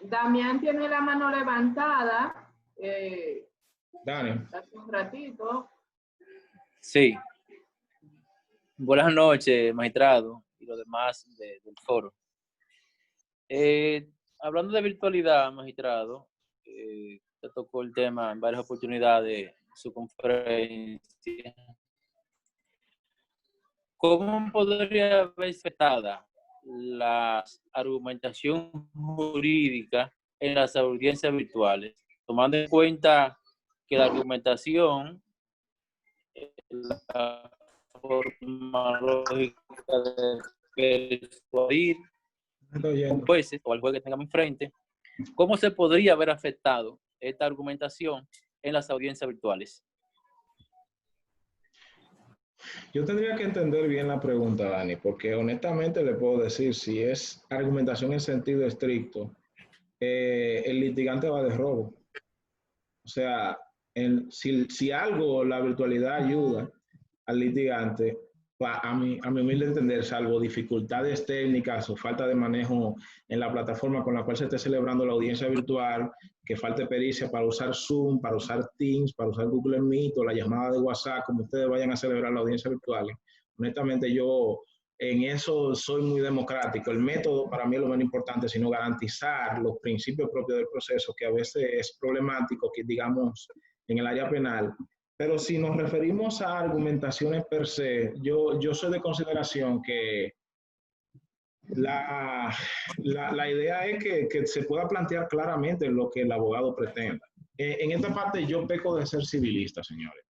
Damián tiene la mano levantada. Dani. Hace un ratito. Sí. Buenas noches, magistrado, y los demás del foro. Hablando de virtualidad, magistrado, se tocó el tema en varias oportunidades en su conferencia. ¿Cómo podría verse afectada la argumentación jurídica en las audiencias virtuales, tomando en cuenta que la argumentación, la forma lógica de persuadir con jueces o al juez que tengamos enfrente, ¿cómo se podría haber afectado esta argumentación en las audiencias virtuales? Yo tendría que entender bien la pregunta, Dani, porque honestamente le puedo decir, si es argumentación en sentido estricto, el litigante va de robo. O sea, si algo la virtualidad ayuda al litigante, a mi humilde entender, salvo dificultades técnicas o falta de manejo en la plataforma con la cual se esté celebrando la audiencia virtual, que falte pericia para usar Zoom, para usar Teams, para usar Google Meet o la llamada de WhatsApp, como ustedes vayan a celebrar la audiencia virtual. Honestamente, yo en eso soy muy democrático. El método para mí es lo menos importante, sino garantizar los principios propios del proceso, que a veces es problemático, que digamos en el área penal. Pero si nos referimos a argumentaciones per se, yo soy de consideración que la idea es que se pueda plantear claramente lo que el abogado pretenda. En esta parte yo peco de ser civilista, señores.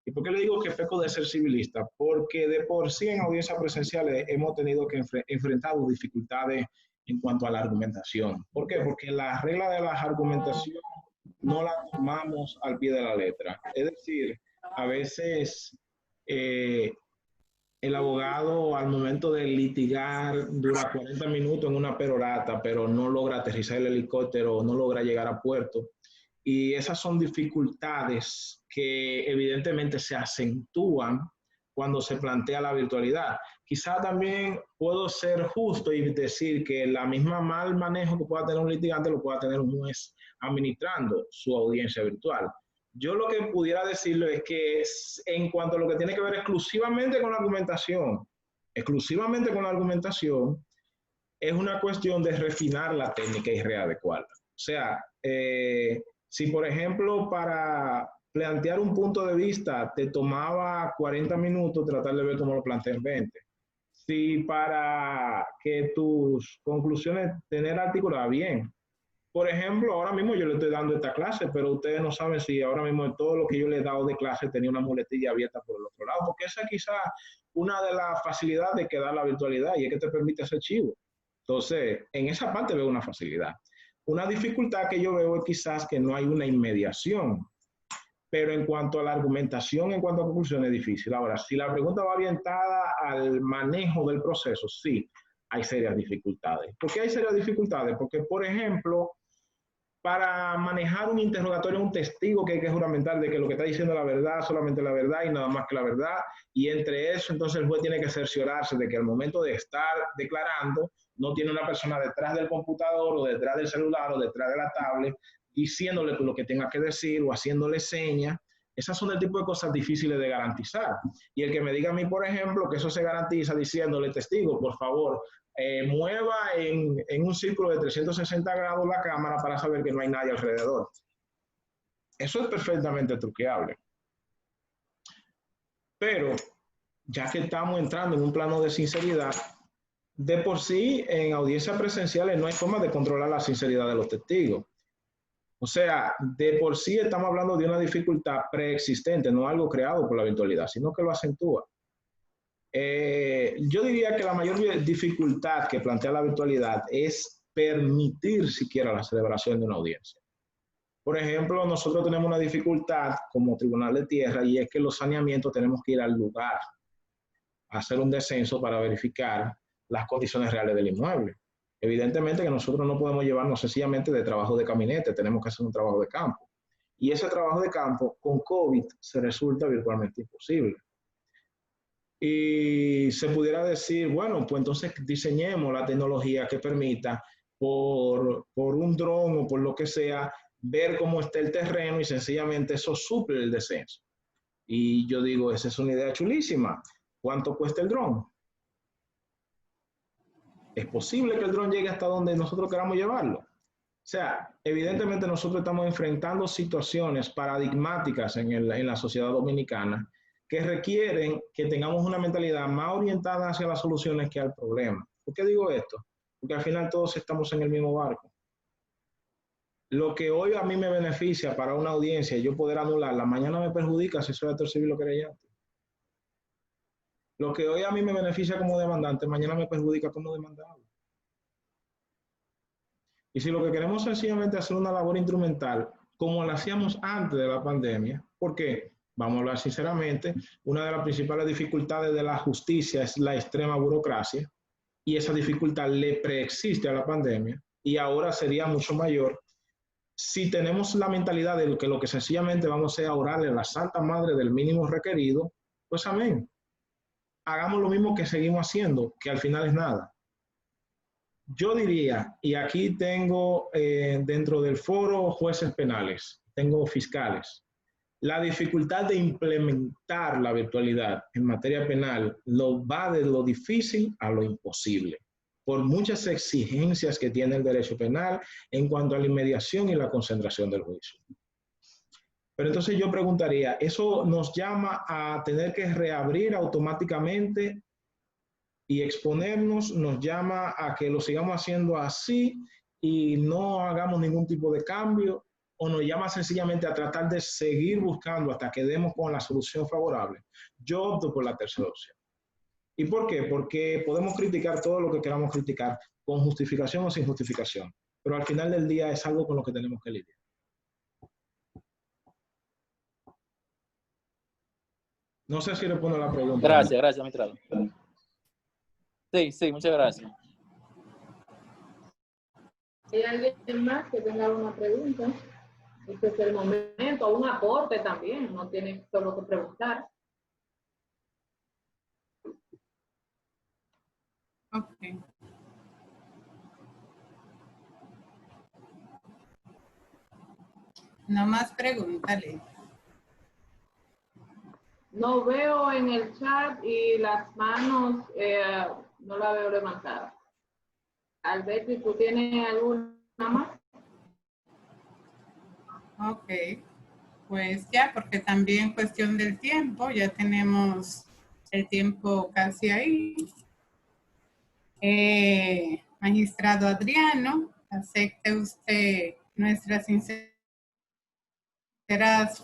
¿Y por qué le digo que peco de ser civilista? Porque de por sí en audiencias presenciales hemos tenido que enfrentar dificultades en cuanto a la argumentación. ¿Por qué? Porque la regla de la argumentación no la tomamos al pie de la letra. Es decir, a veces el abogado al momento de litigar dura 40 minutos en una perorata, pero no logra aterrizar el helicóptero, no logra llegar a puerto. Y esas son dificultades que evidentemente se acentúan cuando se plantea la virtualidad. Quizá también puedo ser justo y decir que la misma mal manejo que pueda tener un litigante lo pueda tener un juez administrando su audiencia virtual. Yo lo que pudiera decirle es que en cuanto a lo que tiene que ver exclusivamente con la argumentación, es una cuestión de refinar la técnica y readecuarla. O sea, si por ejemplo para plantear un punto de vista te tomaba 40 minutos, tratar de ver cómo lo planteas en 20. Si para que tus conclusiones tener articuladas bien. Por ejemplo, ahora mismo yo le estoy dando esta clase, pero ustedes no saben si ahora mismo todo lo que yo le he dado de clase tenía una muletilla abierta por el otro lado, porque esa es quizá una de las facilidades que da la virtualidad y es que te permite hacer chivo. Entonces, en esa parte veo una facilidad. Una dificultad que yo veo es quizás que no hay una inmediación, pero en cuanto a la argumentación, en cuanto a conclusión, es difícil. Ahora, si la pregunta va orientada al manejo del proceso, sí, hay serias dificultades. ¿Por qué hay serias dificultades? Porque, por ejemplo, para manejar un interrogatorio a un testigo que hay que juramentar de que lo que está diciendo es la verdad, solamente la verdad y nada más que la verdad, y entre eso entonces el juez tiene que cerciorarse de que al momento de estar declarando no tiene una persona detrás del computador o detrás del celular o detrás de la tablet diciéndole lo que tenga que decir o haciéndole señas. Esas son el tipo de cosas difíciles de garantizar. Y el que me diga a mí, por ejemplo, que eso se garantiza diciéndole, testigo, por favor, mueva en un círculo de 360 grados la cámara para saber que no hay nadie alrededor. Eso es perfectamente truqueable. Pero, ya que estamos entrando en un plano de sinceridad, de por sí, en audiencias presenciales no hay forma de controlar la sinceridad de los testigos. O sea, de por sí estamos hablando de una dificultad preexistente, no algo creado por la virtualidad, sino que lo acentúa. Yo diría que la mayor dificultad que plantea la virtualidad es permitir siquiera la celebración de una audiencia. Por ejemplo, nosotros tenemos una dificultad como Tribunal de Tierra y es que los saneamientos tenemos que ir al lugar a hacer un descenso para verificar las condiciones reales del inmueble. Evidentemente que nosotros no podemos llevarnos sencillamente de trabajo de gabinete, tenemos que hacer un trabajo de campo. Y ese trabajo de campo con COVID se resulta virtualmente imposible. Y se pudiera decir, bueno, pues entonces diseñemos la tecnología que permita por un dron o por lo que sea, ver cómo está el terreno y sencillamente eso suple el descenso. Y yo digo, esa es una idea chulísima. ¿Cuánto cuesta el dron? ¿Es posible que el dron llegue hasta donde nosotros queramos llevarlo? O sea, evidentemente nosotros estamos enfrentando situaciones paradigmáticas en la sociedad dominicana que requieren que tengamos una mentalidad más orientada hacia las soluciones que al problema. ¿Por qué digo esto? Porque al final todos estamos en el mismo barco. Lo que hoy a mí me beneficia para una audiencia y yo poder anularla, mañana me perjudica si soy actor civil o querellante. Lo que hoy a mí me beneficia como demandante, mañana me perjudica como demandado. Y si lo que queremos sencillamente hacer una labor instrumental, como la hacíamos antes de la pandemia, ¿por qué? Vamos a hablar sinceramente, una de las principales dificultades de la justicia es la extrema burocracia, y esa dificultad le preexiste a la pandemia, y ahora sería mucho mayor si tenemos la mentalidad de que lo que sencillamente vamos a hacer es orarle a la Santa Madre del mínimo requerido, pues amén. Hagamos lo mismo que seguimos haciendo, que al final es nada. Yo diría, y aquí tengo dentro del foro jueces penales, tengo fiscales, la dificultad de implementar la virtualidad en materia penal va de lo difícil a lo imposible, por muchas exigencias que tiene el derecho penal en cuanto a la inmediación y la concentración del juicio. Pero entonces yo preguntaría, ¿eso nos llama a tener que reabrir automáticamente y exponernos? ¿Nos llama a que lo sigamos haciendo así y no hagamos ningún tipo de cambio? ¿O nos llama sencillamente a tratar de seguir buscando hasta que demos con la solución favorable? Yo opto por la tercera opción. ¿Y por qué? Porque podemos criticar todo lo que queramos criticar, con justificación o sin justificación. Pero al final del día es algo con lo que tenemos que lidiar. No sé si le pongo la pregunta. Gracias, gracias, magistrado. Sí, muchas gracias. ¿Hay alguien más que tenga alguna pregunta? Este es el momento, un aporte también, no tiene solo que preguntar. Ok. No más pregúntale. No veo en el chat y las manos no la veo levantada. Alberti, ¿tú tienes alguna más? Ok. Pues ya, porque también cuestión del tiempo, ya tenemos el tiempo casi ahí. Magistrado Adriano, acepte usted nuestras sinceras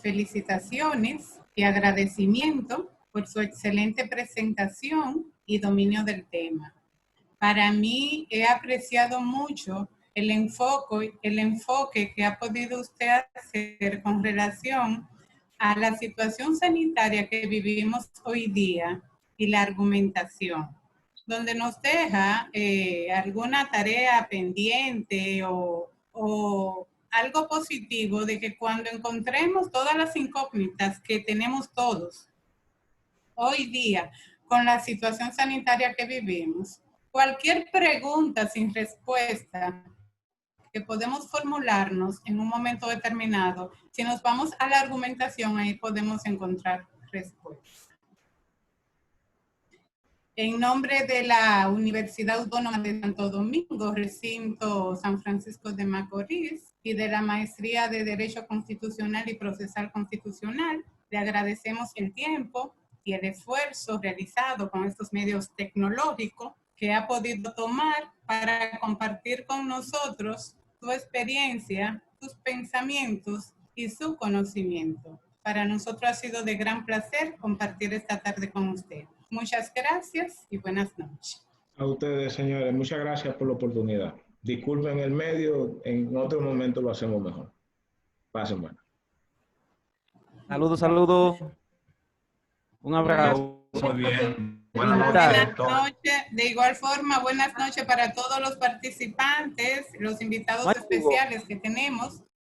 felicitaciones y agradecimiento por su excelente presentación y dominio del tema. Para mí he apreciado mucho el enfoque que ha podido usted hacer con relación a la situación sanitaria que vivimos hoy día y la argumentación, donde nos deja alguna tarea pendiente o algo positivo de que cuando encontremos todas las incógnitas que tenemos todos hoy día con la situación sanitaria que vivimos, cualquier pregunta sin respuesta que podemos formularnos en un momento determinado, si nos vamos a la argumentación, ahí podemos encontrar respuestas. En nombre de la Universidad Autónoma de Santo Domingo, recinto San Francisco de Macorís, y de la Maestría de Derecho Constitucional y Procesal Constitucional, le agradecemos el tiempo y el esfuerzo realizado con estos medios tecnológicos que ha podido tomar para compartir con nosotros su experiencia, sus pensamientos y su conocimiento. Para nosotros ha sido de gran placer compartir esta tarde con usted. Muchas gracias y buenas noches. A ustedes, señores, muchas gracias por la oportunidad. Disculpen el medio, en otro momento lo hacemos mejor. Pasen bueno. Saludos, saludos. Un abrazo. Muy bien. Buenas Buenas noches. noches. De igual forma, buenas noches para todos los participantes, los invitados especiales que tenemos.